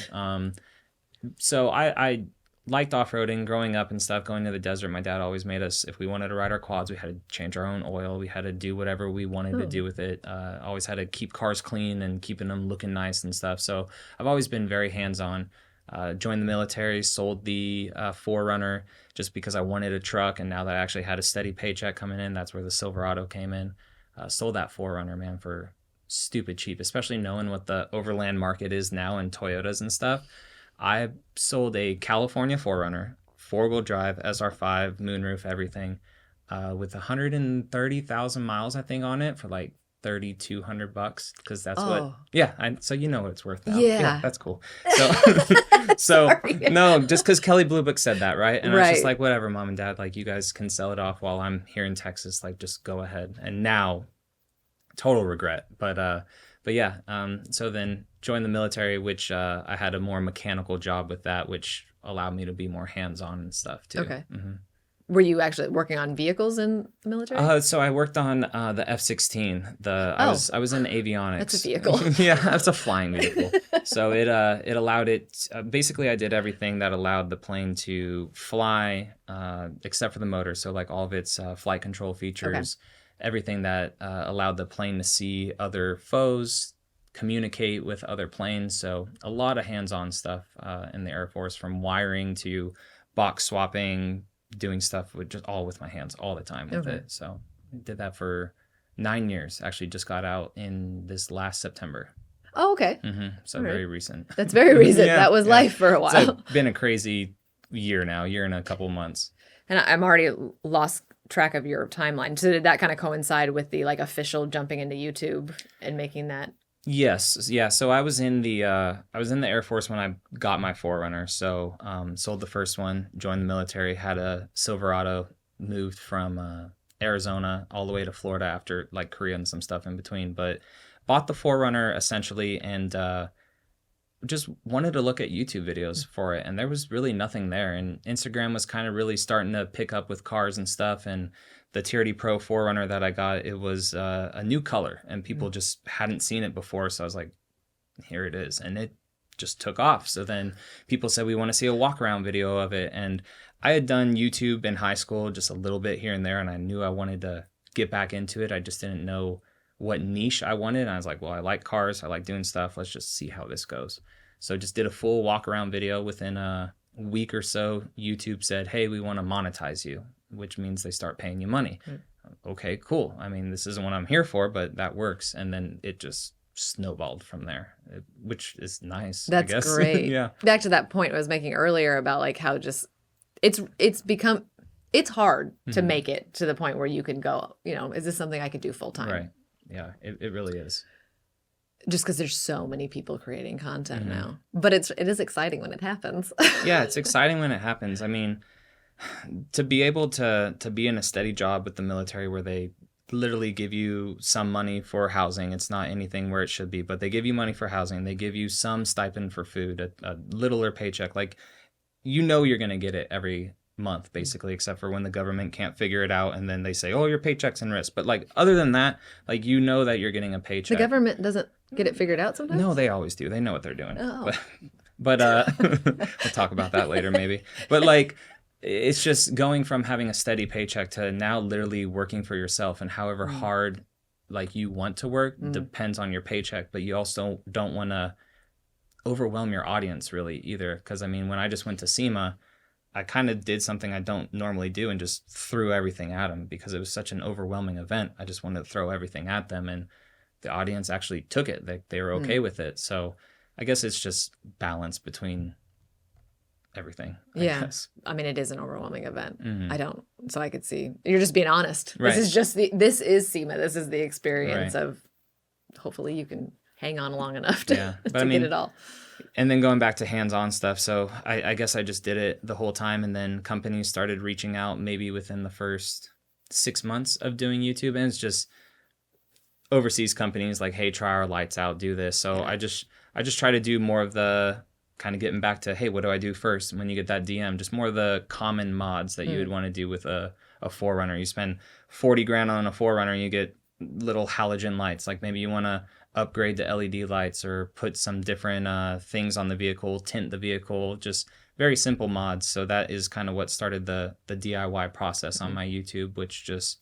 So I liked off-roading growing up and stuff, going to the desert. My dad always made us, if we wanted to ride our quads, we had to change our own oil. We had to do whatever we wanted to do with it. Always had to keep cars clean and keeping them looking nice and stuff. So I've always been very hands-on. Joined the military, sold the 4Runner just because I wanted a truck. And now that I actually had a steady paycheck coming in, that's where the Silverado came in. Sold that 4Runner, man, for stupid cheap, especially knowing what the overland market is now in Toyotas and stuff. I sold a California 4Runner, 4-wheel drive, SR5, moonroof, everything, with 130,000 miles, I think, on it for like $3,200 because that's so you know what it's worth now. Yeah. That's cool. So no, just because Kelly Blue Book said that, right? And I was just Right. like, whatever, mom and dad, like you guys can sell it off while I'm here in Texas, like just go ahead. And now, total regret, but yeah. So then joined the military, which I had a more mechanical job with that, which allowed me to be more hands-on and stuff too. Okay. Mm-hmm. Were you actually working on vehicles in the military? So I worked on the F-16. I was in avionics. That's a vehicle. Yeah, that's a flying vehicle. So it allowed it. Basically, I did everything that allowed the plane to fly, except for the motor. So like all of its flight control features, everything that allowed the plane to see other foes, communicate with other planes. So a lot of hands-on stuff in the Air Force, from wiring to box swapping, doing stuff with just all with my hands all the time with it. So I did that for 9 years. Actually, just got out in this last September. Oh, okay. So very recent. That's very recent. That was life for a while. It's been a crazy year and a couple months. And I'm already lost track of your timeline. So did that kind of coincide with the like official jumping into YouTube and making that? Yes. Yeah. So I was in the Air Force when I got my 4Runner. So sold the first one, joined the military, had a Silverado, moved from Arizona all the way to Florida after like Korea and some stuff in between. But bought the 4Runner essentially, and just wanted to look at YouTube videos for it. And there was really nothing there. And Instagram was kind of really starting to pick up with cars and stuff. And the TRD Pro 4Runner that I got, it was a new color and people just hadn't seen it before. So I was like, here it is. And it just took off. So then people said, we want to see a walk around video of it. And I had done YouTube in high school, just a little bit here and there. And I knew I wanted to get back into it. I just didn't know what niche I wanted. And I was like, well, I like cars. I like doing stuff. Let's just see how this goes. So just did a full walk around video. Within a week or so, YouTube said, hey, we want to monetize you, which means they start paying you money. Okay, cool. I mean, this isn't what I'm here for, but that works. And then it just snowballed from there, which is nice. That's I guess. great. Yeah. Back to that point I was making earlier about like how just it's hard to make it to the point where you can go, is this something I could do full time? Right. Yeah, it really is. Just because there's so many people creating content now. But it is exciting when it happens. Yeah, it's exciting when it happens. I mean, to be able to be in a steady job with the military where they literally give you some money for housing. It's not anything where it should be, but they give you money for housing. They give you some stipend for food, a littler paycheck. Like, you're going to get it every month, basically, except for when the government can't figure it out and then they say, oh, your paycheck's in risk. But like, other than that, like, that you're getting a paycheck. The government doesn't get it figured out sometimes? No, they always do. They know what they're doing. Oh. But we'll talk about that later maybe. But like, it's just going from having a steady paycheck to now literally working for yourself, and however hard like you want to work depends on your paycheck, but you also don't want to overwhelm your audience really either. Because I mean, when I just went to SEMA, I kind of did something I don't normally do and just threw everything at them because it was such an overwhelming event. I just wanted to throw everything at them, and the audience actually took it. They were okay with it. So I guess it's just balance between everything. I guess. I mean, it is an overwhelming event. Mm-hmm. So I could see you're just being honest. Right. This is SEMA. This is the experience of, hopefully you can hang on long enough to, get it all. And then going back to hands-on stuff. So I guess I just did it the whole time. And then companies started reaching out maybe within the first 6 months of doing YouTube. And it's just overseas companies like, hey, try our lights out, do this. So I just try to do more of the kind of getting back to, hey, what do I do first? When you get that DM, just more of the common mods that you would want to do with a 4Runner. You spend $40,000 on a 4Runner and you get little halogen lights. Like maybe you want to upgrade the LED lights or put some different things on the vehicle, tint the vehicle, just very simple mods. So that is kind of what started the DIY process on my YouTube, which just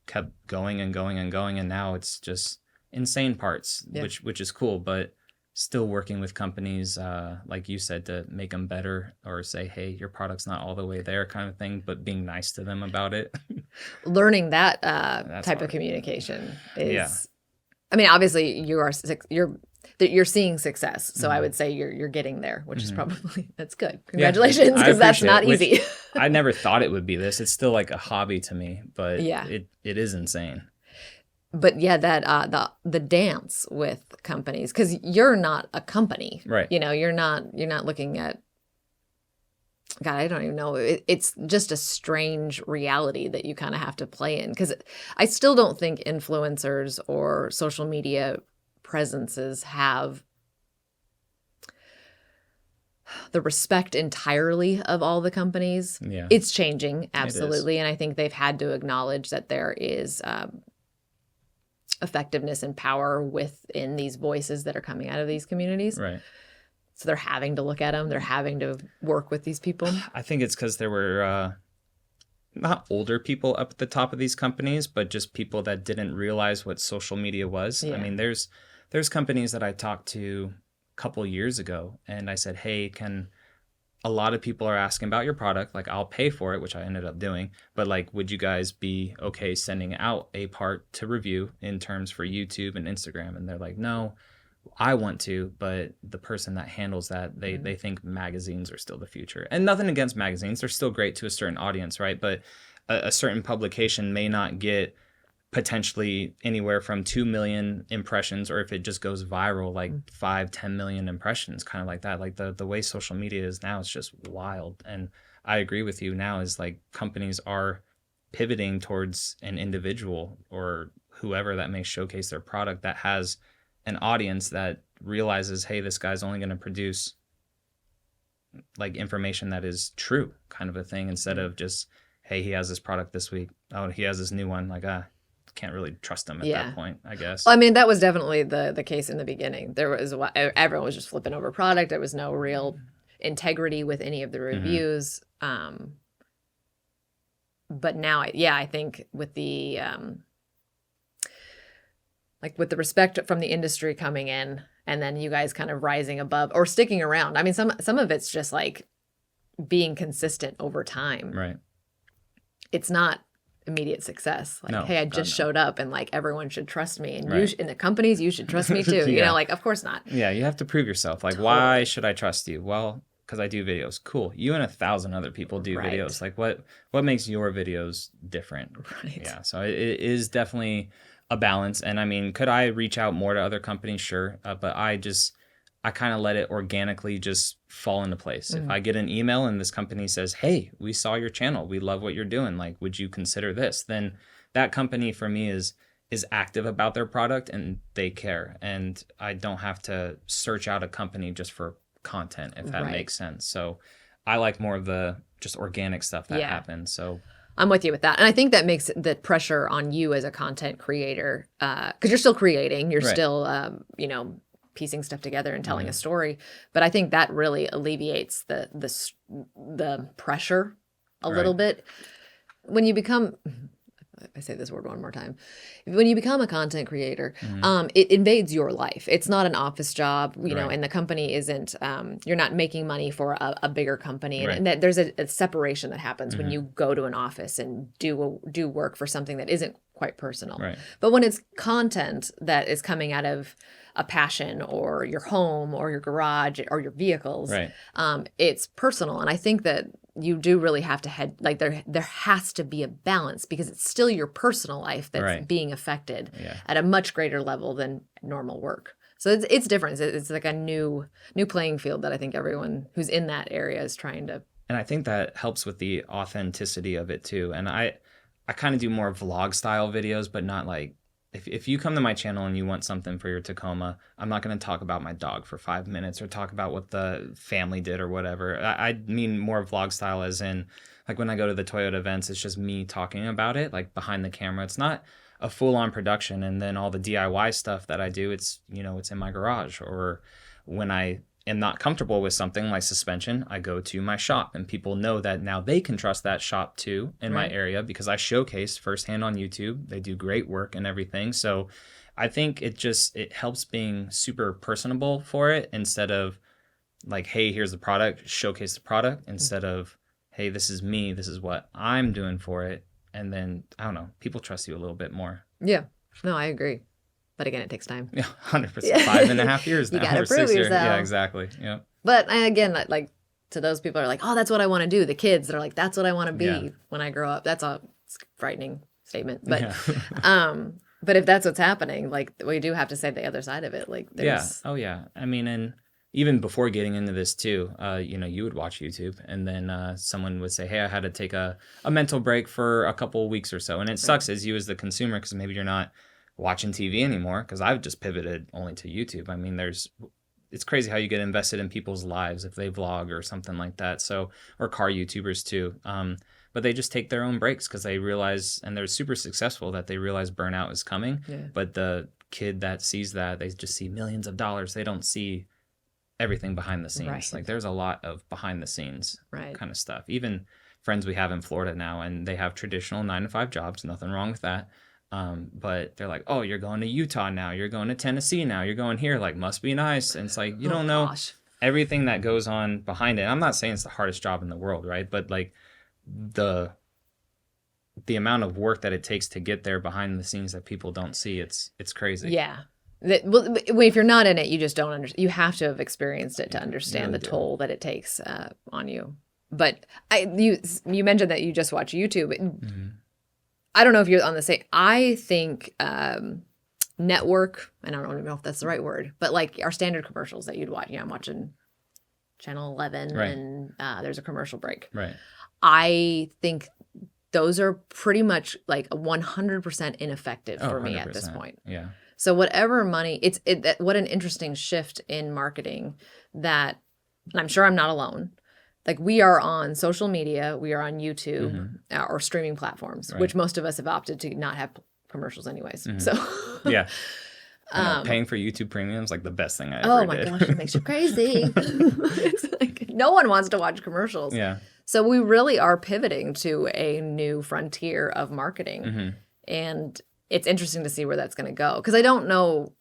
kept going and going and going. And now it's just insane parts, which is cool, but still working with companies, like you said, to make them better or say, hey, your product's not all the way there kind of thing, but being nice to them about it. Learning that type of communication is, I mean, obviously you're seeing success. So I would say you're getting there, which is probably, that's good. Congratulations, because that's not easy. I never thought it would be this. It's still like a hobby to me, but it is insane. But that the dance with companies, because you're not a company, right? You're not looking at, God, I don't even know. It's just a strange reality that you kind of have to play in, because I still don't think influencers or social media presences have the respect entirely of all the companies. Yeah. It's changing, absolutely. And I think they've had to acknowledge that there is effectiveness and power within these voices that are coming out of these communities. Right. So they're having to look at them. They're having to work with these people. I think it's because there were not older people up at the top of these companies, but just people that didn't realize what social media was. Yeah. I mean, there's there's companies that I talked to a couple years ago, and I said, hey, a lot of people are asking about your product. Like, I'll pay for it, which I ended up doing. But like, would you guys be okay sending out a part to review in terms for YouTube and Instagram? And they're like, no, I want to, but the person that handles that, they think magazines are still the future. And nothing against magazines. They're still great to a certain audience, right? But a certain publication may not get potentially anywhere from 2 million impressions, or if it just goes viral, like 5-10 million impressions, kind of like that. Like the way social media is now, it's just wild. And I agree with you now, is like companies are pivoting towards an individual or whoever that may showcase their product that has an audience that realizes, hey, this guy's only going to produce like information that is true, kind of a thing, instead of just, hey, he has this product this week, oh, he has this new one, like can't really trust them at that point, I guess. Well, I mean, that was definitely the case in the beginning. There was everyone was just flipping over product. There was no real integrity with any of the reviews. But now, I think with the with the respect from the industry coming in, and then you guys kind of rising above or sticking around. I mean, some of it's just like being consistent over time. Right. It's not immediate success. Like, no, hey, I just showed up, and like everyone should trust me, and right. in the companies, you should trust me too. You know, like, of course not. Yeah, you have to prove yourself. Like, why should I trust you? Well, because I do videos. Cool. You and 1,000 other people do videos. Like, what makes your videos different? Right. Yeah. So it is definitely a balance. And I mean, could I reach out more to other companies? Sure. But I kind of let it organically just fall into place. If I get an email and this company says, hey, we saw your channel, we love what you're doing, like, would you consider this? Then that company for me is active about their product and they care. And I don't have to search out a company just for content, if that makes sense. So I like more of the just organic stuff that happens. So I'm with you with that. And I think that makes the pressure on you as a content creator, because you're still creating, you're still, piecing stuff together and telling a story. But I think that really alleviates the pressure a little bit. When you become, I say this word one more time, when you become a content creator, it invades your life. It's not an office job, you know, and the company isn't, you're not making money for a bigger company. And that there's a separation that happens when you go to an office and do work for something that isn't quite personal. Right. But when it's content that is coming out of a passion or your home or your garage or your vehicles, it's personal. And I think that you do really have to there has to be a balance, because it's still your personal life that's being affected at a much greater level than normal work. So it's different. It's like a new playing field that I think everyone who's in that area is trying to. And I think that helps with the authenticity of it too. And I kind of do more vlog style videos, but not like, if you come to my channel and you want something for your Tacoma, I'm not going to talk about my dog for 5 minutes or talk about what the family did or whatever. I mean more vlog style, as in, like, when I go to the Toyota events, it's just me talking about it, like behind the camera. It's not a full-on production. And then all the DIY stuff that I do, it's in my garage. Or when I am not comfortable with something like suspension, I go to my shop, and people know that now they can trust that shop too in my area, because I showcase firsthand on YouTube. They do great work and everything. So I think it helps being super personable for it, instead of like, hey, here's the product, showcase the product, instead of, hey, this is me, this is what I'm doing for it. And then, I don't know, people trust you a little bit more. Yeah, no, I agree. But again, it takes time. Yeah, 100%. 5.5 years now. You gotta prove yourself. Yeah, exactly. Yeah. But again, like, to those people are like, oh, that's what I want to do. The kids that are like, that's what I want to be when I grow up. That's a frightening statement. But but if that's what's happening, like, we do have to say the other side of it. Like, there's... Oh, yeah. I mean, and even before getting into this too, you would watch YouTube, and then someone would say, hey, I had to take a mental break for a couple of weeks or so. And it sucks as you as the consumer, because maybe you're not watching TV anymore, because I've just pivoted only to YouTube. I mean, it's crazy how you get invested in people's lives if they vlog or something like that. So, or car YouTubers too. But they just take their own breaks because they realize, and they're super successful, that they realize burnout is coming. Yeah. But the kid that sees that, they just see millions of dollars. They don't see everything behind the scenes. Right. Like, there's a lot of behind the scenes kind of stuff. Even friends we have in Florida now, and they have traditional 9-to-5 jobs, nothing wrong with that. But they're like, oh, you're going to Utah now, you're going to Tennessee now, you're going here, like, must be nice. And it's like, you don't know everything that goes on behind it. I'm not saying it's the hardest job in the world, right? But like the amount of work that it takes to get there behind the scenes that people don't see, it's crazy. Yeah. Well, if you're not in it, you just don't understand. You have to have experienced it to understand the toll that it takes on you. But you mentioned that you just watch YouTube. I don't know if you're on the same. I think network, and I don't even know if that's the right word, but like our standard commercials that you'd watch. I'm watching Channel 11 and there's a commercial break. Right. I think those are pretty much like 100% ineffective for me at this point. Yeah. So whatever money, what an interesting shift in marketing that, and I'm sure I'm not alone. Like we are on social media, we are on YouTube or streaming platforms, which most of us have opted to not have commercials anyways. So yeah. Paying for YouTube Premium is like the best thing I ever did. Oh my gosh, it makes you crazy. It's like no one wants to watch commercials. Yeah. So we really are pivoting to a new frontier of marketing. And it's interesting to see where that's going to go. Because I don't know.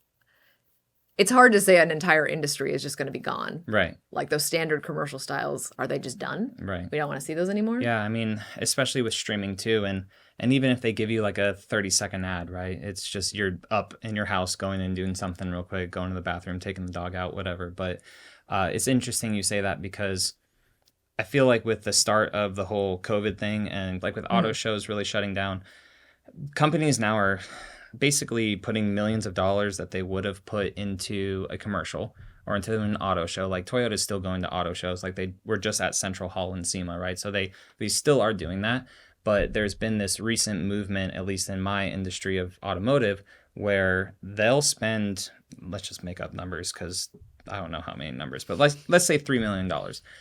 It's hard to say an entire industry is just going to be gone. Right. Like those standard commercial styles, are they just done? Right. We don't want to see those anymore? Yeah, I mean, especially with streaming too. And even if they give you like a 30-second ad, right? It's just you're up in your house going and doing something real quick, going to the bathroom, taking the dog out, whatever. But it's interesting you say that because I feel like with the start of the whole COVID thing and like with auto shows really shutting down, companies now are basically putting millions of dollars that they would have put into a commercial or into an auto show. Like Toyota's still going to auto shows. Like they were just at Central Hall in SEMA, right? So they still are doing that. But there's been this recent movement, at least in my industry of automotive, where they'll spend, let's just make up numbers because I don't know how many numbers, but let's say $3 million.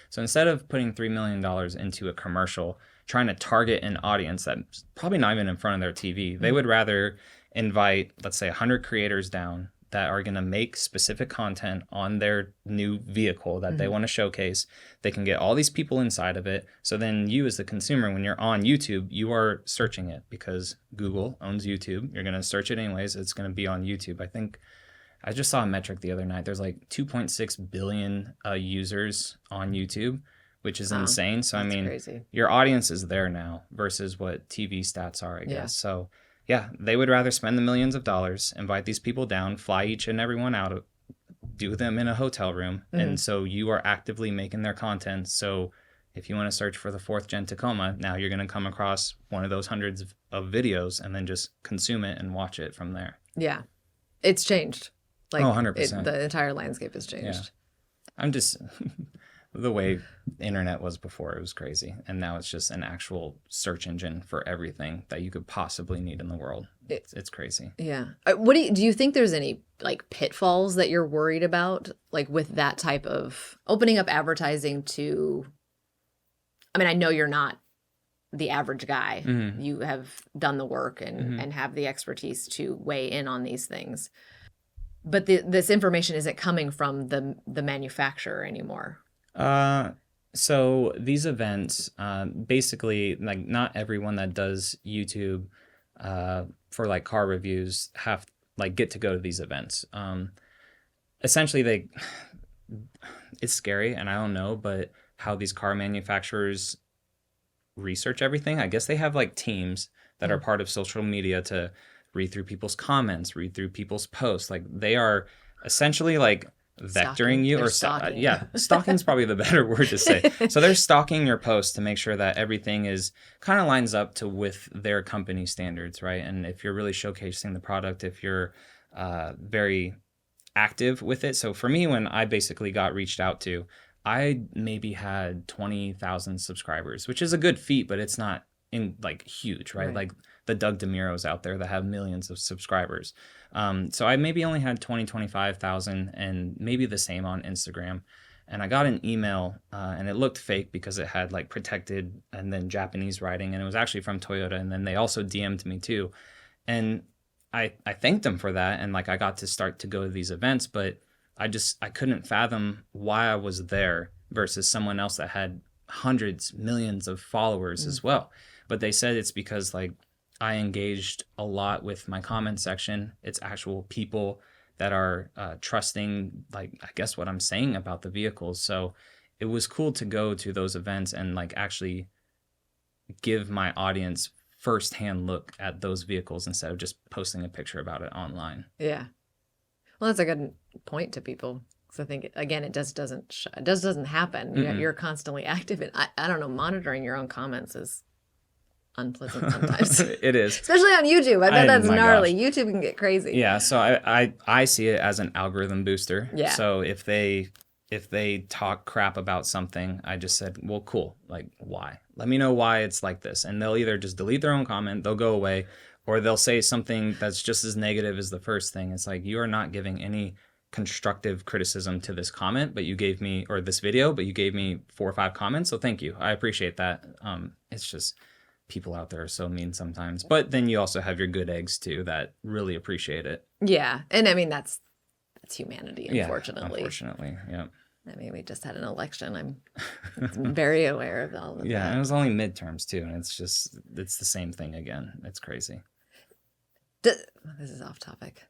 So instead of putting $3 million into a commercial, trying to target an audience that's probably not even in front of their TV, they would rather invite, let's say, 100 creators down that are going to make specific content on their new vehicle that they want to showcase. They can get all these people inside of it. So then you as the consumer, when you're on YouTube, you are searching it because Google owns YouTube. You're going to search it anyways. It's going to be on YouTube. I think I just saw a metric the other night. There's like 2.6 billion users on YouTube, which is insane. So, I mean, crazy. Your audience is there now versus what TV stats are, I guess. So, yeah, they would rather spend the millions of dollars, invite these people down, fly each and every one out, do them in a hotel room. And so you are actively making their content. So if you want to search for the 4th gen Tacoma, now you're going to come across one of those hundreds of videos and then just consume it and watch it from there. Yeah. It's changed. Like 100%. The entire landscape has changed. Yeah. I'm just... the way the internet was before, it was crazy. And now it's just an actual search engine for everything that you could possibly need in the world. It's crazy. Yeah. What do you think there's any like pitfalls that you're worried about, like with that type of opening up advertising to, I mean, I know you're not the average guy. You have done the work and have the expertise to weigh in on these things. But this information isn't coming from the manufacturer anymore. So these events, basically, like not everyone that does YouTube for like car reviews get to go to these events. Essentially, it's scary, and I don't know, but how these car manufacturers research everything. I guess they have like teams that are part of social media to read through people's comments, read through people's posts. Like they are essentially like vectoring you, or stalking. Stalking is probably the better word to say. So they're stalking your post to make sure that everything is kind of lines up to with their company standards, right? And if you're really showcasing the product, if you're very active with it. So for me, when I basically got reached out to, I maybe had 20,000 subscribers, which is a good feat, but it's not in like huge, right? Like the Doug DeMuros out there that have millions of subscribers. So I maybe only had 25,000 and maybe the same on Instagram. And I got an email and it looked fake because it had like protected and then Japanese writing. And it was actually from Toyota. And then they also DM'd me too. And I thanked them for that. And like I got to start to go to these events, but I couldn't fathom why I was there versus someone else that had hundreds, millions of followers as well. But they said it's because like I engaged a lot with my comment section. It's actual people that are trusting, like, I guess what I'm saying about the vehicles. So it was cool to go to those events and like actually give my audience firsthand look at those vehicles instead of just posting a picture about it online. Yeah. Well, that's a good point to people. Because I think, again, it just doesn't happen. You're constantly active. And I don't know, monitoring your own comments is unpleasant sometimes. It is. Especially on YouTube. I bet that's my gnarly. gosh. YouTube can get crazy. Yeah, so I see it as an algorithm booster. Yeah. So if they talk crap about something, I just said, well, cool. Like, why? Let me know why it's like this. And they'll either just delete their own comment, they'll go away, or they'll say something that's just as negative as the first thing. It's like, you are not giving any constructive criticism to this comment, but you gave me, or this video, but you gave me 4 or 5 comments. So thank you. I appreciate that. It's just people out there are so mean sometimes. But then you also have your good eggs too that really appreciate it. Yeah. And I mean, that's humanity, unfortunately. Yeah, unfortunately, yeah. I mean, we just had an election. I'm very aware of all of that. Yeah, and it was only midterms too, and it's the same thing again. It's crazy. This is off topic.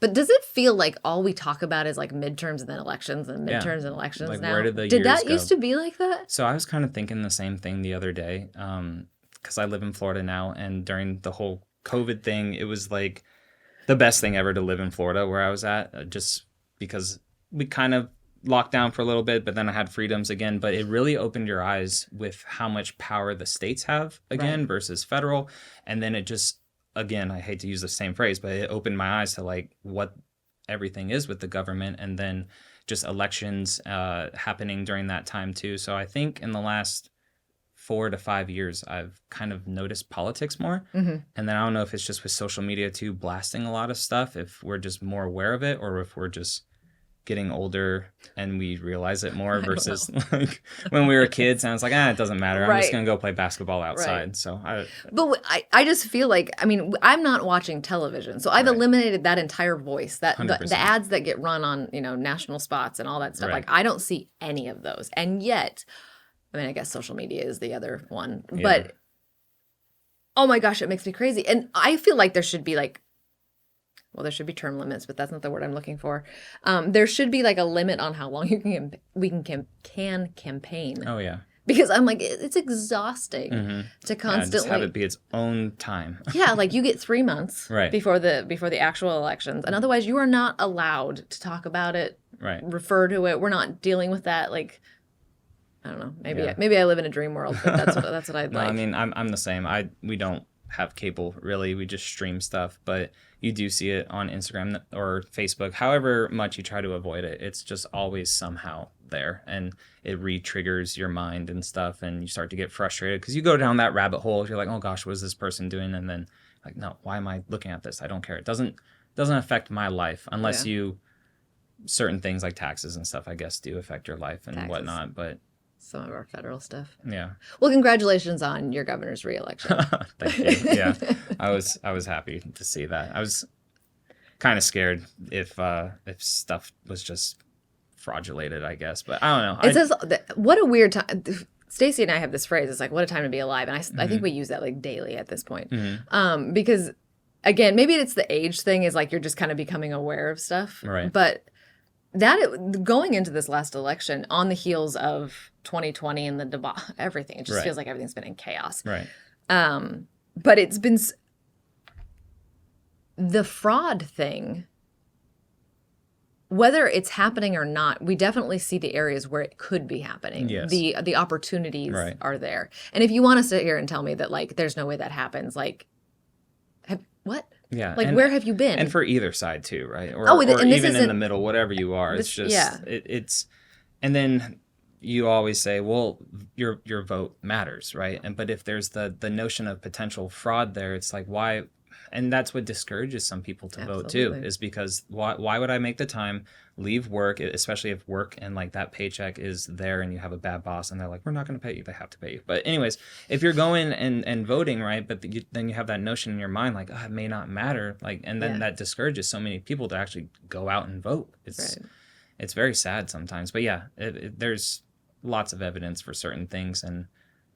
But does it feel like all we talk about is like midterms and then elections and midterms and elections like, now? where did the Did years that go? used to be like that? So I was kind of thinking the same thing the other day, because I live in Florida now, and during the whole COVID thing, it was like the best thing ever to live in Florida where I was at, just because we kind of locked down for a little bit, but then I had freedoms again. But it really opened your eyes with how much power the states have again versus federal. And then it just, again, I hate to use the same phrase, but it opened my eyes to like what everything is with the government, and then just elections happening during that time too. So I think in the last 4 to 5 years, I've kind of noticed politics more. And then I don't know if it's just with social media too, blasting a lot of stuff, if we're just more aware of it, or if we're just getting older and we realize it more versus like when we were kids and I was like, it doesn't matter. I'm just going to go play basketball outside. Right. So But I just feel like, I mean, I'm not watching television. So I've eliminated that entire voice, that the ads that get run on, national spots and all that stuff. Like, I don't see any of those. And yet, I mean, I guess social media is the other one. Yeah. But, oh my gosh, it makes me crazy. And I feel like there should be like, well, there should be term limits, but that's not the word I'm looking for. There should be like a limit on how long we can campaign. Oh yeah. Because I'm like, it's exhausting to constantly just have it be its own time. Yeah, like you get 3 months before the actual elections, and otherwise you are not allowed to talk about it, refer to it. We're not dealing with that. Like, I don't know. Maybe I live in a dream world, but that's what I'd like. I mean, I'm the same. We don't have cable really. We just stream stuff, but you do see it on Instagram or Facebook. However much you try to avoid it, it's just always somehow there, and it re-triggers your mind and stuff, and you start to get frustrated because you go down that rabbit hole. You're like, oh gosh, what is this person doing? And then like, no, why am I looking at this? I don't care. It doesn't affect my life unless you certain things like taxes and stuff, I guess, do affect your life and whatnot. But some of our federal stuff. Yeah. Well, congratulations on your governor's re-election. Thank you. Yeah, I was happy to see that. I was kind of scared if stuff was just fraudulated, I guess, but I don't know. It says what a weird time. Stacey and I have this phrase. It's like, what a time to be alive, and I think we use that like daily at this point. Because again, maybe it's the age thing. Is like you're just kind of becoming aware of stuff, right? But going into this last election on the heels of 2020 and the everything, it just feels like everything's been in chaos. Right. But it's been the fraud thing, whether it's happening or not, we definitely see the areas where it could be happening. Yes. The opportunities are there. And if you want to sit here and tell me that like there's no way that happens, like what? Yeah. Like, where have you been? And for either side too, right? Or, and this even in the middle, whatever you are. It's just, it's, and then you always say, well, your vote matters, right? But if there's the notion of potential fraud there, it's like, why? And that's what discourages some people to vote too, is because why would I make the time, leave work, especially if work and like that paycheck is there and you have a bad boss and they're like, we're not going to pay you. They have to pay you. But anyways, if you're going and voting, right, but then you have that notion in your mind, like, it may not matter. Like, and then that discourages so many people to actually go out and vote. It's very sad sometimes. But yeah, there's lots of evidence for certain things. And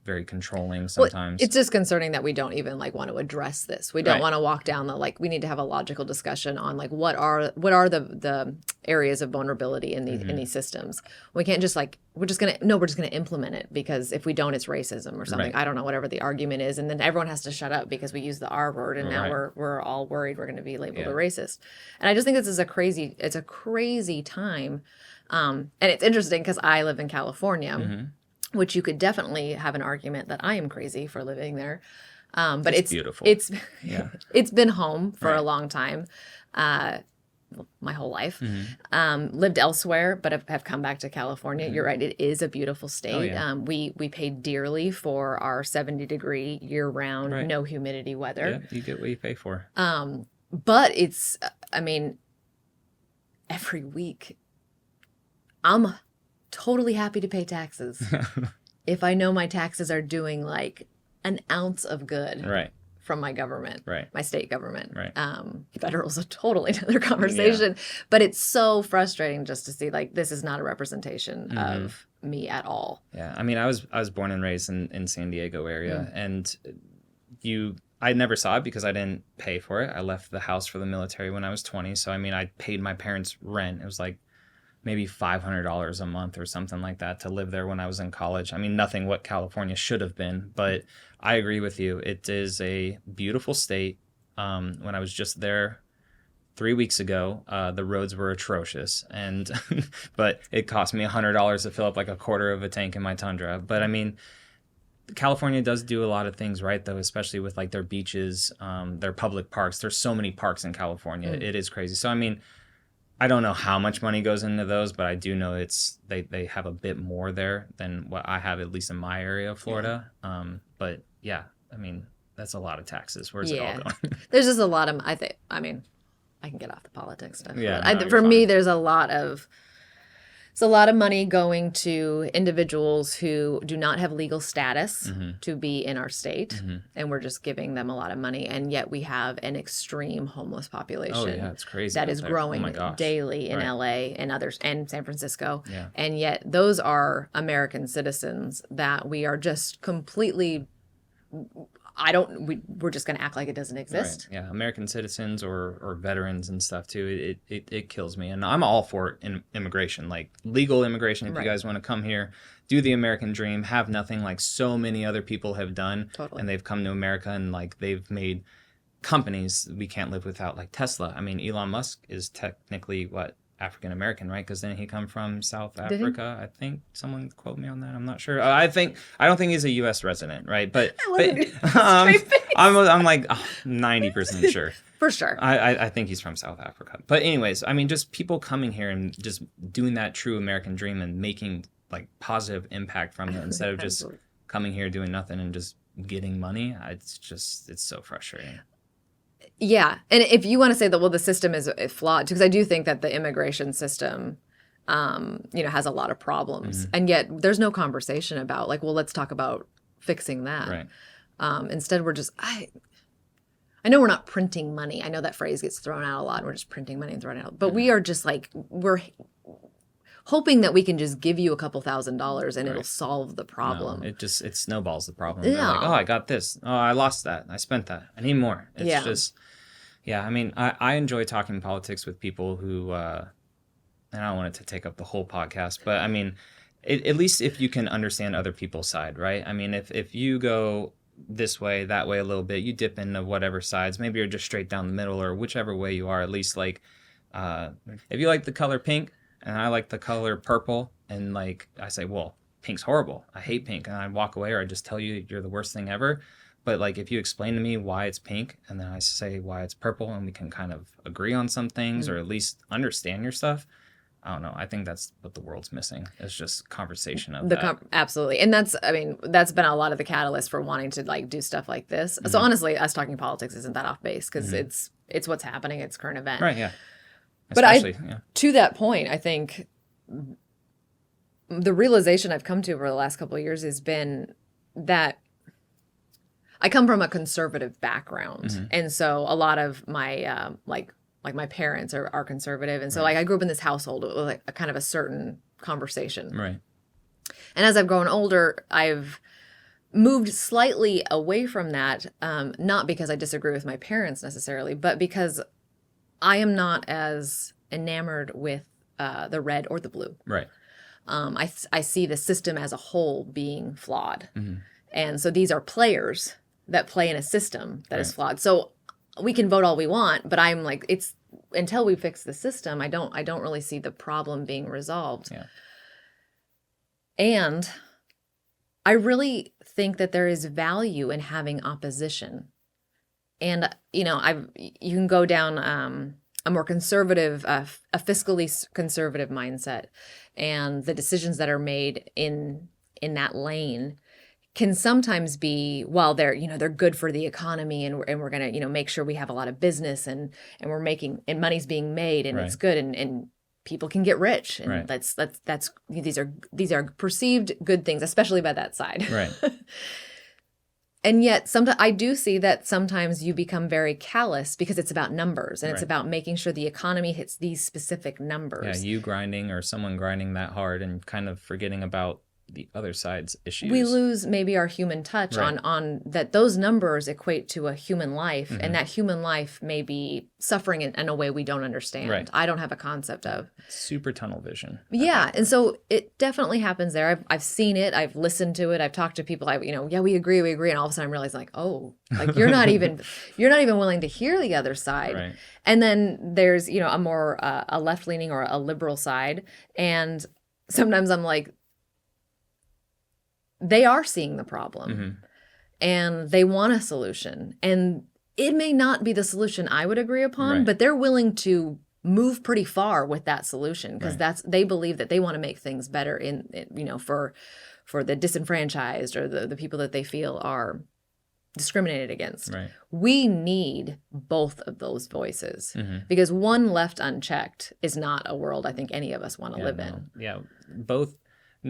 very controlling Well, sometimes. it's disconcerting that we don't even like want to address this. We don't Right. want to walk down the like. We need to have a logical discussion on like what are the areas of vulnerability in Mm-hmm. these systems. We can't just like we're just gonna implement it because if we don't, it's racism or something. Right. I don't know, whatever the argument is, and then everyone has to shut up because we use the R word, and now Right. we're all worried we're going to be labeled Yeah. a racist. And I just think this is a crazy time. And it's interesting because I live in California. Mm-hmm. Which you could definitely have an argument that I am crazy for living there. But it's beautiful. It's Yeah. it's been home for a Right. long time, my whole life. Mm-hmm. Lived elsewhere, but have come back to California. Mm-hmm. You're right; it is a beautiful state. Oh, yeah. We paid dearly for our 70-degree year-round, Right. no humidity weather. Yeah, you get what you pay for. But it's, I mean, every week, I'm totally happy to pay taxes if I know my taxes are doing like an ounce of good Right. from my government, Right. my state government. Right. Federal's a totally another conversation, but it's so frustrating just to see like this is not a representation of me at all. Yeah. I mean, I was born and raised in San Diego area, and I never saw it because I didn't pay for it. I left the house for the military when I was 20. So, I mean, I paid my parents' rent. It was like maybe $500 a month or something like that to live there when I was in college. I mean, nothing what California should have been, but I agree with you. It is a beautiful state. When I was just there 3 weeks ago, the roads were atrocious, and but it cost me $100 to fill up like a quarter of a tank in my Tundra. But I mean, California does do a lot of things right, though, especially with like their beaches, their public parks. There's so many parks in California. It is crazy. So, I mean, I don't know how much money goes into those, but I do know they have a bit more there than what I have, at least in my area of Florida. But yeah, I mean, that's a lot of taxes. Where's it all going? There's just a lot of, I mean, I can get off the politics stuff. Yeah, but no, for you're me, fine. there's a lot of money going to individuals who do not have legal status to be in our state, and we're just giving them a lot of money, and yet we have an extreme homeless population. Oh yeah, it's crazy. That out is there. growing Oh my gosh. daily in Right. LA and others and San Francisco. Yeah. And yet those are American citizens that we are just completely we're just going to act like it doesn't exist. Right. Yeah, American citizens or veterans and stuff too. It kills me, and I'm all for immigration, like legal immigration. If Right. you guys want to come here, do the American dream, have nothing like so many other people have done, Totally. and they've come to America and like they've made companies we can't live without, like Tesla. I mean, Elon Musk is technically what, African American, right? Because didn't he come from South Did he? Africa? I think someone quote me on that. I'm not sure. I don't think he's a U.S. resident, right? But I'm like 90% sure. For sure. I think he's from South Africa. But anyways, I mean, just people coming here and just doing that true American dream and making like positive impact from it instead of just Absolutely. coming here doing nothing and just getting money. It's so frustrating. Yeah. And if you want to say that, well, the system is flawed, because I do think that the immigration system, has a lot of problems. And yet there's no conversation about like, well, let's talk about fixing that. Right. Instead, we're just, I know we're not printing money. I know that phrase gets thrown out a lot. And we're just printing money and throwing it out. But we are just like, we're hoping that we can just give you a couple $1,000s and it'll solve the problem. No, it snowballs the problem. They're Yeah. like, oh, I got this. Oh, I lost that. I spent that. I need more. It's Yeah. just, yeah. I mean, I enjoy talking politics with people who, and I don't want it to take up the whole podcast, but I mean, at least if you can understand other people's side, right? I mean, if you go this way, that way a little bit, you dip into whatever sides, maybe you're just straight down the middle or whichever way you are, at least like, if you like the color pink and I like the color purple, and like I say, well, pink's horrible. I hate pink. And I walk away, or I just tell you you're the worst thing ever. But like if you explain to me why it's pink and then I say why it's purple, and we can kind of agree on some things or at least understand your stuff, I don't know. I think that's what the world's missing. It's just conversation of that. Absolutely. And that's been a lot of the catalyst for wanting to like do stuff like this. So honestly, us talking politics isn't that off base, because it's what's happening. It's current event. Right, yeah. But Especially, to that point, I think the realization I've come to over the last couple of years has been that I come from a conservative background. And so a lot of my, like my parents are conservative. And so like I grew up in this household with like a kind of a certain conversation. Right. And as I've grown older, I've moved slightly away from that, not because I disagree with my parents necessarily, but because I am not as enamored with the red or the blue. Right. I see the system as a whole being flawed. And so these are players that play in a system that is flawed. So we can vote all we want, but I'm like, it's until we fix the system, I don't really see the problem being resolved. Yeah. And I really think that there is value in having opposition. And, you can go down a more conservative, a fiscally conservative mindset, and the decisions that are made in that lane can sometimes be, well, they're good for the economy, and we're gonna make sure we have a lot of business, and we're making, and money's being made, and it's good, and people can get rich, and that's these are perceived good things, especially by that side. Right. And yet, sometimes I do see that sometimes you become very callous because it's about numbers, and it's about making sure the economy hits these specific numbers. Yeah, you grinding or someone grinding that hard and kind of forgetting about the other side's issues. We lose maybe our human touch on that. Those numbers equate to a human life, and that human life may be suffering in a way we don't understand. I don't have a concept of. Super tunnel vision. Yeah, and so it definitely happens there. I've seen it. I've listened to it. I've talked to people. We agree, and all of a sudden I'm realizing, like, oh, like you're not even willing to hear the other side. Right. And then there's a more a left leaning or a liberal side, and sometimes I'm like, they are seeing the problem and they want a solution, and it may not be the solution I would agree upon, but they're willing to move pretty far with that solution because they believe that they want to make things better for the disenfranchised or the people that they feel are discriminated against. Right. We need both of those voices because one left unchecked is not a world I think any of us want to live in. Yeah,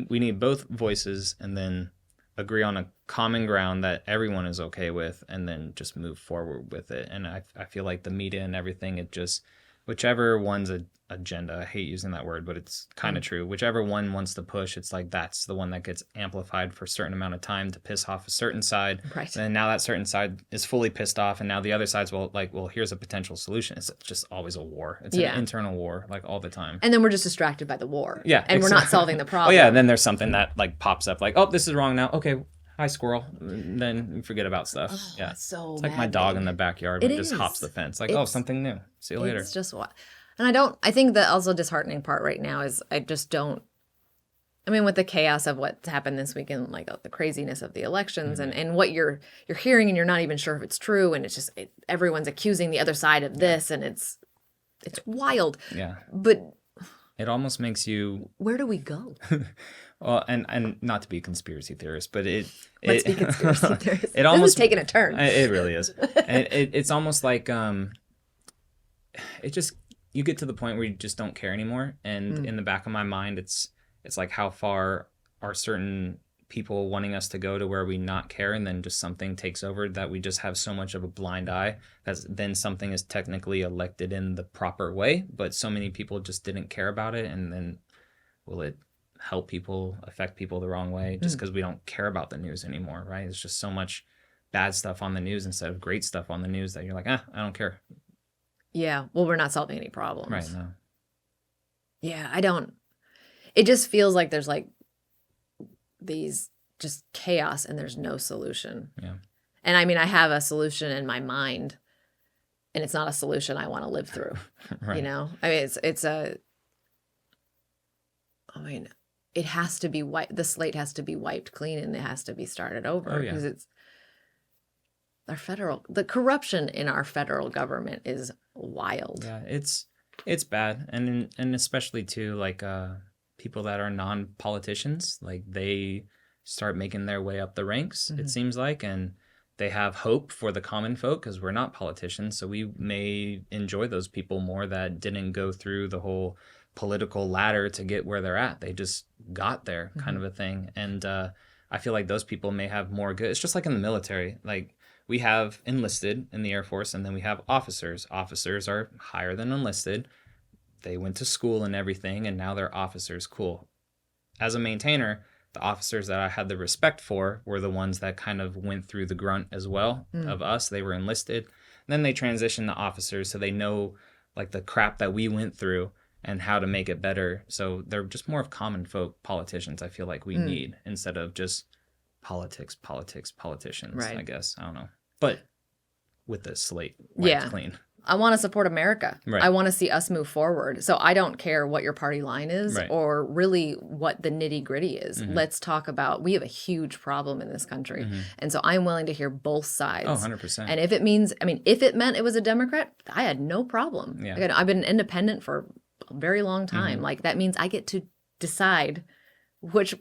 we need both voices, and then agree on a common ground that everyone is okay with, and then just move forward with it. And I feel like the media and everything, it just, whichever one's agenda, I hate using that word, but it's kind of true. Whichever one wants to push, it's like that's the one that gets amplified for a certain amount of time to piss off a certain side. Right. And now that certain side is fully pissed off, and now the other side's well, here's a potential solution. It's just always a war. It's an internal war, like all the time. And then we're just distracted by the war. Yeah. And we're not solving the problem. Oh yeah, and then there's something that like pops up, like, oh, this is wrong now. Okay. Hi, squirrel. And then you forget about stuff. Yeah. It's so it's like my dog in the backyard who just hops the fence. Like, oh, something new. See you later. It's just what. And I think the also disheartening part right now is I just don't, I mean, with the chaos of what's happened this weekend, like the craziness of the elections and what you're hearing, and you're not even sure if it's true. And it's just, everyone's accusing the other side of this, and it's wild. Yeah. But it almost makes you, where do we go? well, and not to be a conspiracy theorist, but Let's be conspiracy theorists. It almost this is taking a turn. It really is. And it's almost like it just, you get to the point where you just don't care anymore. And in the back of my mind, it's like, how far are certain people wanting us to go to where we not care, and then just something takes over that we just have so much of a blind eye that then something is technically elected in the proper way, but so many people just didn't care about it, and then will it help people, affect people the wrong way just because we don't care about the news anymore, right? It's just so much bad stuff on the news instead of great stuff on the news that you're like, I don't care. Yeah, well, we're not solving any problems. Right, no. Yeah, I don't. It just feels like there's like these just chaos and there's no solution. Yeah. And I mean, I have a solution in my mind, and it's not a solution I want to live through. Right. I mean, it has to be wiped. The slate has to be wiped clean, and it has to be started over. Oh, yeah. Because it's the corruption in our federal government is wild. Yeah, it's bad, and especially too, like people that are non-politicians, like they start making their way up the ranks. It seems like, and they have hope for the common folk because we're not politicians, so we may enjoy those people more that didn't go through the whole political ladder to get where they're at. They just got there, kind of a thing. And I feel like those people may have more good. It's just like in the military, like. We have enlisted in the Air Force, and then we have officers. Officers are higher than enlisted. They went to school and everything, and now they're officers. Cool. As a maintainer, the officers that I had the respect for were the ones that kind of went through the grunt as well of us. They were enlisted. And then they transitioned to officers, so they know like the crap that we went through and how to make it better. So they're just more of common folk politicians I feel like we need instead of just politicians, Right. I guess. I don't know. But with the slate wiped clean. I want to support America. Right. I want to see us move forward. So I don't care what your party line is Right. or really what the nitty gritty is. Let's talk about, we have a huge problem in this country. And so I'm willing to hear both sides. Oh, 100%. And if it means, I mean, if it meant it was a Democrat, I had no problem. Yeah. Like, I've been independent for a very long time. Like that means I get to decide which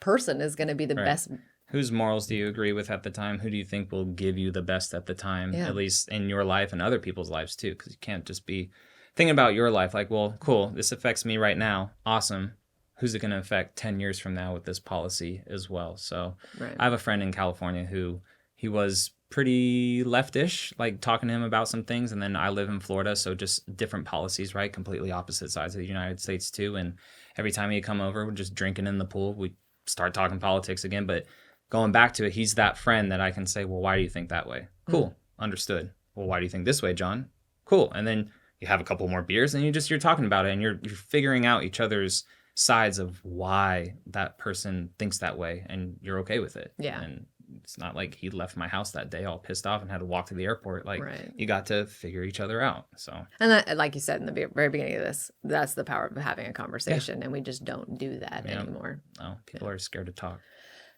person is going to be the best. Whose morals do you agree with at the time? Who do you think will give you the best at the time, at least in your life and other people's lives too? Because you can't just be thinking about your life like, well, cool, this affects me right now. Awesome. Who's it going to affect 10 years from now with this policy as well? So I have a friend in California who he was pretty leftish, like talking to him about some things. And then I live in Florida, so just different policies, right? Completely opposite sides of the United States too. And every time he'd come over, we're just drinking in the pool. We start talking politics again, but going back to it, he's that friend that I can say, well, why do you think that way? Cool. Understood. Well, why do you think this way, Jon? Cool. And then you have a couple more beers and you're talking about it and you're figuring out each other's sides of why that person thinks that way and you're okay with it. Yeah. And it's not like he left my house that day all pissed off and had to walk to the airport. Like you got to figure each other out. So, and that, like you said in the very beginning of this, that's the power of having a conversation. And we just don't do that anymore. No, people are scared to talk.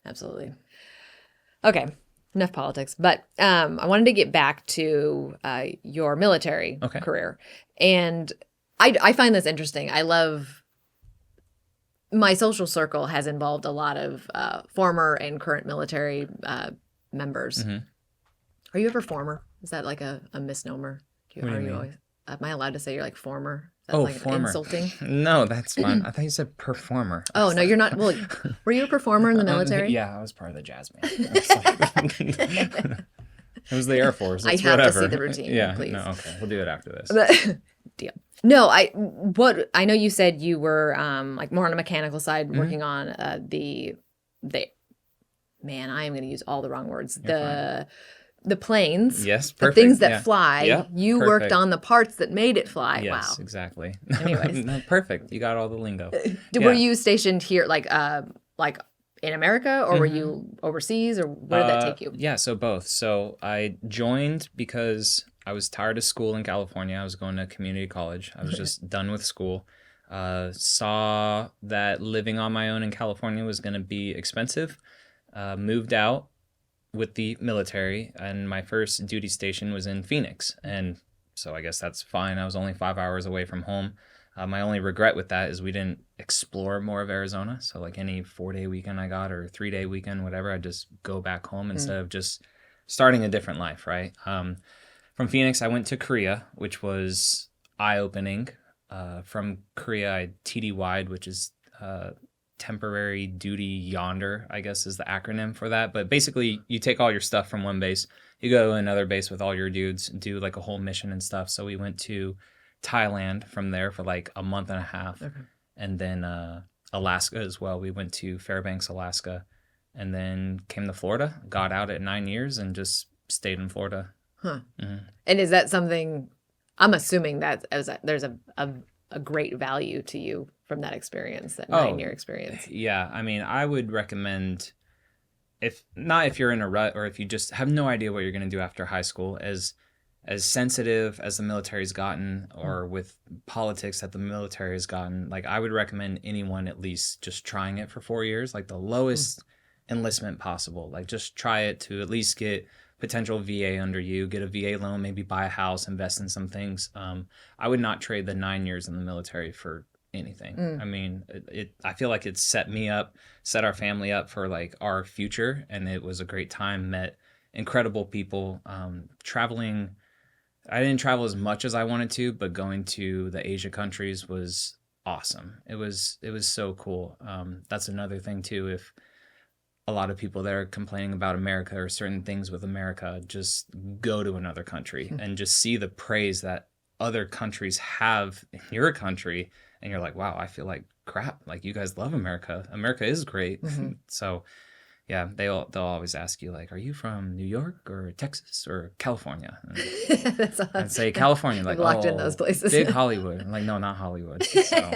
Absolutely. Okay, enough politics. But I wanted to get back to your military career. And I find this interesting. I love, my social circle has involved a lot of former and current military members. Are you ever former? Is that like a misnomer? What do you mean? Always, am I allowed to say you're like former? Is that like former. Insulting? No, that's fine. I thought you said performer. Oh, no, you're not. Well, were you a performer in the military? Yeah, I was part of the jazz band. It was the Air Force. It's I have whatever. to see the routine, please. No, okay. We'll do it after this. Deal. No, I know you said you were like more on the mechanical side, working on the man, I am going to use all the wrong words. The planes. Yes, perfect. The things that fly. Yeah, you worked on the parts that made it fly. Yes, wow. exactly. Anyways. No, perfect. You got all the lingo. Were you stationed here like in America or were you overseas or where did that take you? Yeah, so both. So I joined because I was tired of school in California. I was going to community college. I was just done with school. Saw that living on my own in California was going to be expensive. Moved out with the military, and my first duty station was in Phoenix. And so I guess that's fine. I was only 5 hours away from home. My only regret with that is we didn't explore more of Arizona. So like any 4-day weekend I got or 3-day weekend, whatever, I'd just go back home instead of just starting a different life, right? From Phoenix, I went to Korea, which was eye-opening. From Korea, I TDY'd, which is temporary duty yonder, I guess is the acronym for that. But basically, you take all your stuff from one base, you go to another base with all your dudes, do like a whole mission and stuff. So we went to Thailand from there for like a month and a half. Okay. And then Alaska as well. We went to Fairbanks, Alaska, and then came to Florida, got out at 9 years and just stayed in Florida. Huh. Mm-hmm. And is that something, I'm assuming that there's a great value to you from that experience, that 9-year experience. Yeah. I mean, I would recommend, if you're in a rut or if you just have no idea what you're going to do after high school, as sensitive as the military's gotten or with politics that the military has gotten, like I would recommend anyone at least just trying it for 4 years, like the lowest enlistment possible. Like just try it to at least get potential VA under you, get a VA loan, maybe buy a house, invest in some things. I would not trade the 9 years in the military for anything. I mean, I feel like it set me up, set our family up for like our future. And it was a great time, met incredible people, traveling. I didn't travel as much as I wanted to, but going to the Asia countries was awesome. It was so cool. That's another thing too. If a lot of people that are complaining about America or certain things with America, just go to another country and just see the praise that other countries have in your country. And you're like, wow, I feel like crap, like you guys love America. America is great. So yeah, they'll always ask you like, are you from New York or Texas or California? And That's I'd say California, like, You've locked in those places. big Hollywood. I'm like, no, not Hollywood. So,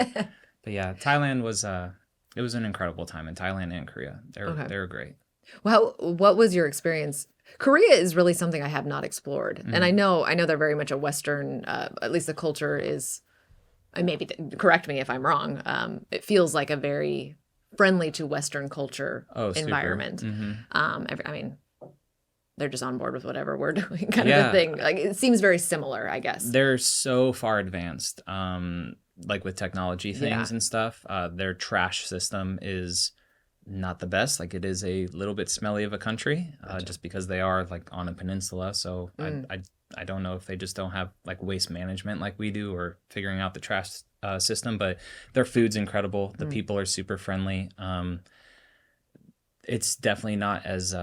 but yeah, Thailand was it was an incredible time in Thailand and Korea. They were great. Well, what was your experience? Korea is really something I have not explored, and I know they're very much a Western. At least the culture is. Maybe correct me if I'm wrong. It feels like a very friendly to Western culture environment. I mean, they're just on board with whatever we're doing, kind of a thing. Like it seems very similar, I guess. They're so far advanced, like with technology things and stuff. Their trash system is not the best. Like it is a little bit smelly of a country, just because they are like on a peninsula. So I don't know if they just don't have like waste management like we do, or figuring out the trash system. But their food's incredible. The people are super friendly. It's definitely not as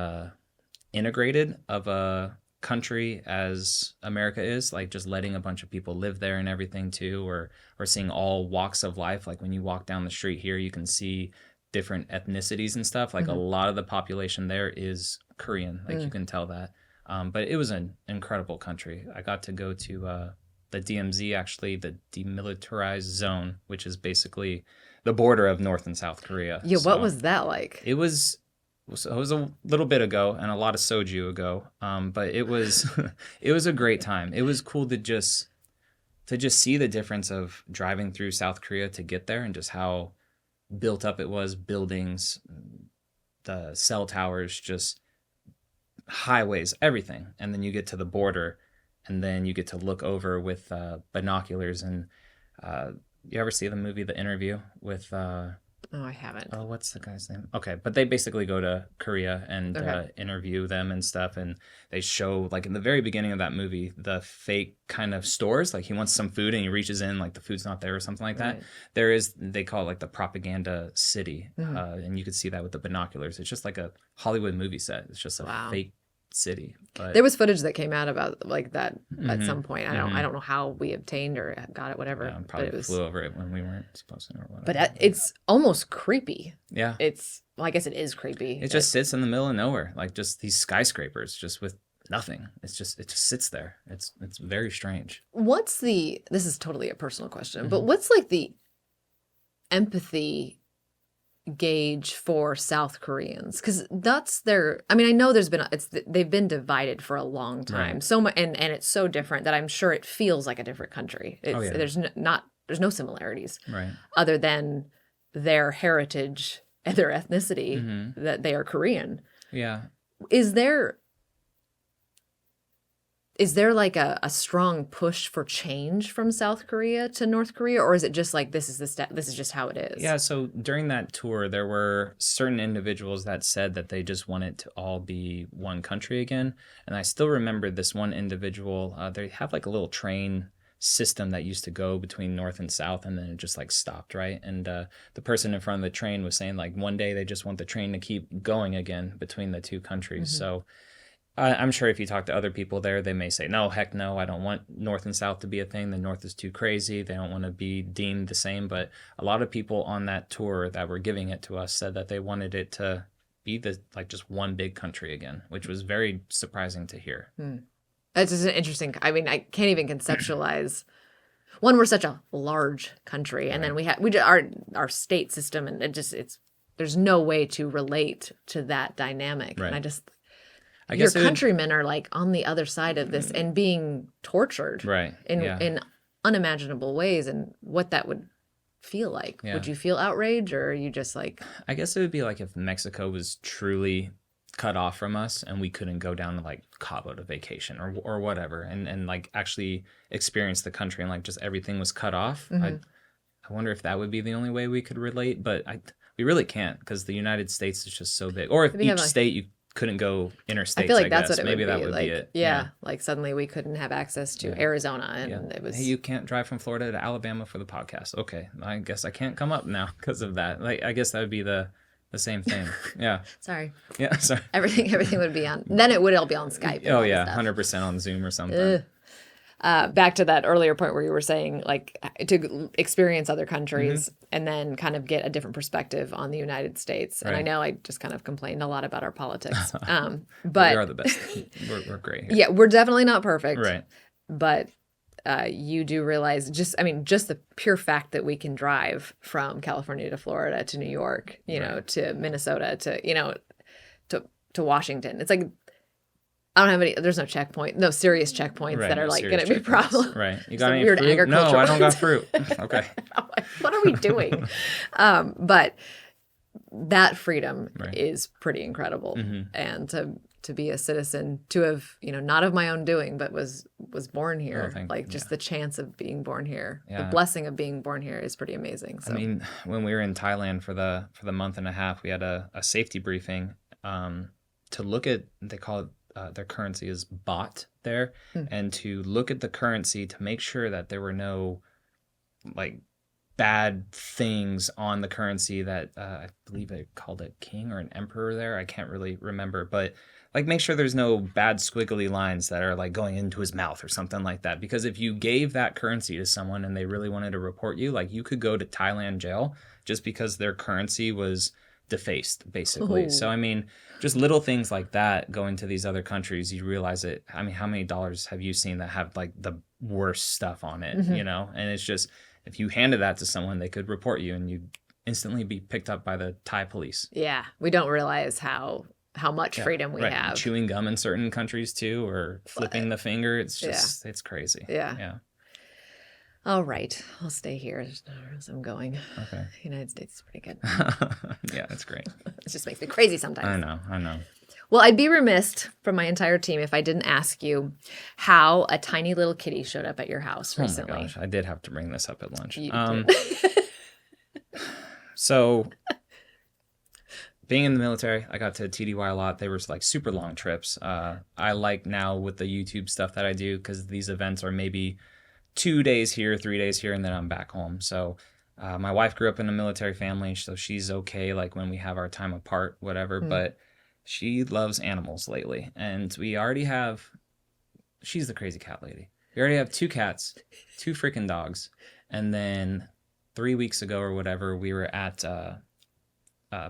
integrated of a country as America is. Like just letting a bunch of people live there and everything too, or seeing all walks of life. Like when you walk down the street here, you can see different ethnicities and stuff. Like a lot of the population there is Korean. Like you can tell that. But it was an incredible country. I got to go to the DMZ, actually, the Demilitarized Zone, which is basically the border of North and South Korea. Yeah, what was that like? It was a little bit ago and a lot of soju ago, but it was it was a great time. It was cool to just see the difference of driving through South Korea to get there, and just how built up it was, buildings, the cell towers, just highways, everything. And then you get to the border, and then you get to look over with binoculars. And you ever see the movie The Interview with Oh, I haven't. Oh, what's the guy's name? Okay, but they basically go to Korea and interview them and stuff, and they show, like in the very beginning of that movie, the fake kind of stores. Like he wants some food and he reaches in, like the food's not there or something like that. They call it like the propaganda city, and you could see that with the binoculars. It's just like a Hollywood movie set. It's just a fake city. But there was footage that came out about like that at some point. I don't know how we obtained or got it, whatever. Yeah, probably flew over it when we weren't supposed to or whatever. But it's almost creepy. Yeah. I guess it is creepy. It just sits in the middle of nowhere, like just these skyscrapers, just with nothing. It just sits there. It's very strange. This is totally a personal question, but what's like the empathy gauge for South Koreans? Because that's I know they've been divided for a long time, so much, and it's so different that I'm sure it feels like a different country. There's no similarities, other than their heritage and their ethnicity, that they are Korean. Yeah. Is there like a strong push for change from South Korea to North Korea, or is it just like this is just how it is? Yeah, so during that tour, there were certain individuals that said that they just wanted to all be one country again. And I still remember this one individual, they have like a little train system that used to go between North and South, and then it just like stopped, right? And the person in front of the train was saying like one day they just want the train to keep going again between the two countries. So I'm sure if you talk to other people there, they may say, no, heck no, I don't want North and South to be a thing. The North is too crazy. They don't want to be deemed the same. But a lot of people on that tour that were giving it to us said that they wanted it to be just one big country again, which was very surprising to hear. It's just an interesting, I can't even conceptualize. One, we're such a large country, and then our state system, and there's no way to relate to that dynamic. Right. And I your guess countrymen are like on the other side of this and being tortured in unimaginable ways, and what that would feel like. Yeah. Would you feel outrage, or are you just like... I guess it would be like if Mexico was truly cut off from us and we couldn't go down to like Cabo to vacation or whatever, and like actually experience the country, and like just everything was cut off. I wonder if that would be the only way we could relate, but we really can't, because the United States is just so big. Or if each state you couldn't go interstate. I feel like that's what it Maybe would be. That would like, be it. Yeah, like suddenly we couldn't have access to Arizona, and it was... Hey, you can't drive from Florida to Alabama for the podcast. Okay, I guess I can't come up now because of that. Like, I guess that would be the same thing. Yeah. Sorry. Yeah, sorry. Everything would be on... Then it would all be on Skype. Oh, yeah, 100% on Zoom or something. back to that earlier point where you were saying, like, to experience other countries and then kind of get a different perspective on the United States. And I know I just kind of complained a lot about our politics. But we are the best. We're great here. Yeah, we're definitely not perfect. Right. But you do realize just the pure fact that we can drive from California to Florida to New York, you know, to Minnesota to, to Washington. It's like, I don't have any. There's no serious checkpoints that are like going to be a problem. Right. You got any weird fruit? agricultural. No, I don't got fruit. Okay. I'm like, what are we doing? But that freedom is pretty incredible, and to be a citizen, to have not of my own doing, but was born here. The chance of being born here, the blessing of being born here is pretty amazing. So. I mean, when we were in Thailand for the month and a half, we had a safety briefing to look at. They call it. Their currency is baht there, and to look at the currency to make sure that there were no like bad things on the currency that I believe they called it king or an emperor there. I can't really remember, but like make sure there's no bad squiggly lines that are like going into his mouth or something like that. Because if you gave that currency to someone and they really wanted to report you, like you could go to Thailand jail just because their currency was defaced, basically. So I mean, just little things like that going to these other countries, you realize it. I mean, how many dollars have you seen that have like the worst stuff on it, and it's just, if you handed that to someone, they could report you and you'd instantly be picked up by the Thai police. Yeah, we don't realize how much freedom we have. Chewing gum in certain countries too, or flipping the finger, it's just it's crazy. Yeah. All right, I'll stay here as I'm going. Okay. The United States is pretty good. Yeah, that's great. It just makes me crazy sometimes. I know. Well, I'd be remiss from my entire team if I didn't ask you how a tiny little kitty showed up at your house recently. Oh my gosh, I did have to bring this up at lunch. You did. So, being in the military, I got to TDY a lot. They were like super long trips. I like now with the YouTube stuff that I do, because these events are maybe 2 days here, 3 days here, and then I'm back home. So my wife grew up in a military family, so she's okay like when we have our time apart, whatever. But she loves animals lately. And we already have, she's the crazy cat lady. We already have 2 cats, 2 freaking dogs. And then 3 weeks ago or whatever, we were at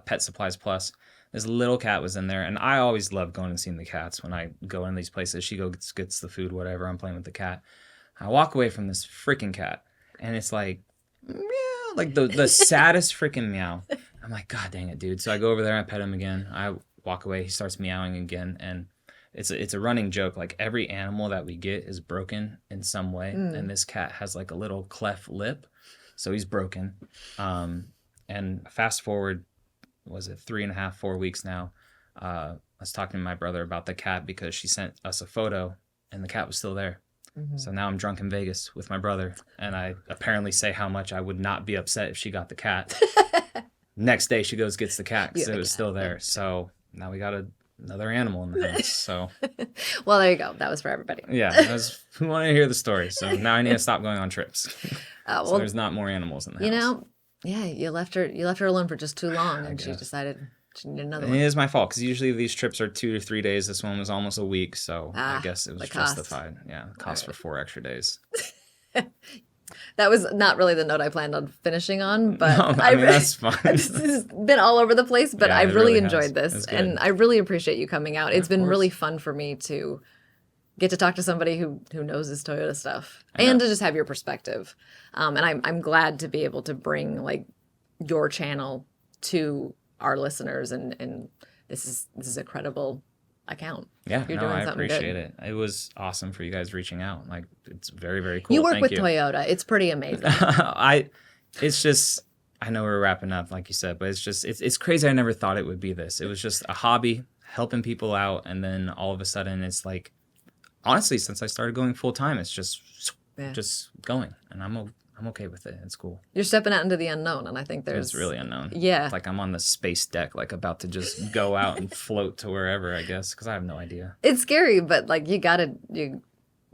Pet Supplies Plus. This little cat was in there. And I always love going and seeing the cats when I go in these places. She goes, gets the food, whatever. I'm playing with the cat. I walk away from this freaking cat, and it's like, meow, like the saddest freaking meow. I'm like, God dang it, dude. So I go over there, I pet him again. I walk away, he starts meowing again, and it's a running joke. Like every animal that we get is broken in some way, and this cat has like a little cleft lip, so he's broken. And fast forward, was it 3.5, 4 weeks now? I was talking to my brother about the cat because she sent us a photo, and the cat was still there. So now I'm drunk in Vegas with my brother, and I apparently say how much I would not be upset if she got the cat. Next day, she goes, gets the cat because it was still there. So now we got another animal in the house. So, well, there you go. That was for everybody. Yeah, who wanted to hear the story. So now I need to stop going on trips. So there's not more animals in the house. Yeah, you left her alone for just too long, and she decided she needed another one. It is my fault, because usually these trips are 2 to 3 days. This one was almost a week, so I guess it was justified. Yeah, cost for 4 extra days. That was not really the note I planned on finishing on, but no, I mean, that's fine. This has been all over the place, but I've really enjoyed this, and I really appreciate you coming out. It's been really fun for me to get to talk to somebody who knows his Toyota stuff, and to just have your perspective. And I'm glad to be able to bring like your channel to our listeners, and this is a credible account. Yeah, I appreciate it. It was awesome for you guys reaching out. Like, it's very, very cool. You work with Toyota. It's pretty amazing. It's just, I know we're wrapping up, like you said, but it's crazy. I never thought it would be this. It was just a hobby, helping people out, and then all of a sudden it's like, honestly, since I started going full time, it's just going, and I'm okay with it. It's cool. You're stepping out into the unknown, and I think it's really unknown. Yeah. It's like I'm on the space deck, like about to just go out and float to wherever, I guess, because I have no idea. It's scary, but like you gotta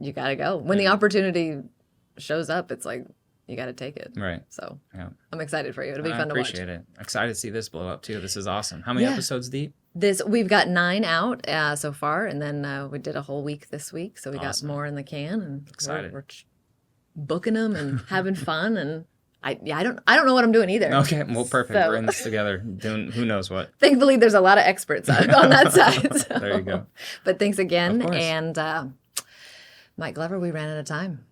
go. When the opportunity shows up, it's like you got to take it. Right. So Yeah. I'm excited for you. It'll be I fun to watch. appreciate it. Excited to see this blow up too. This is awesome. How many episodes deep? We've got 9 out so far, and then we did a whole week this week, so we got more in the can, and Excited. we're booking them and having fun, and I don't know what I'm doing either. Okay, well, perfect. So- We're in this together, doing who knows what. Thankfully, there's a lot of experts on that side. So. There you go. But thanks again, Of course. and Mike Glover, we ran out of time.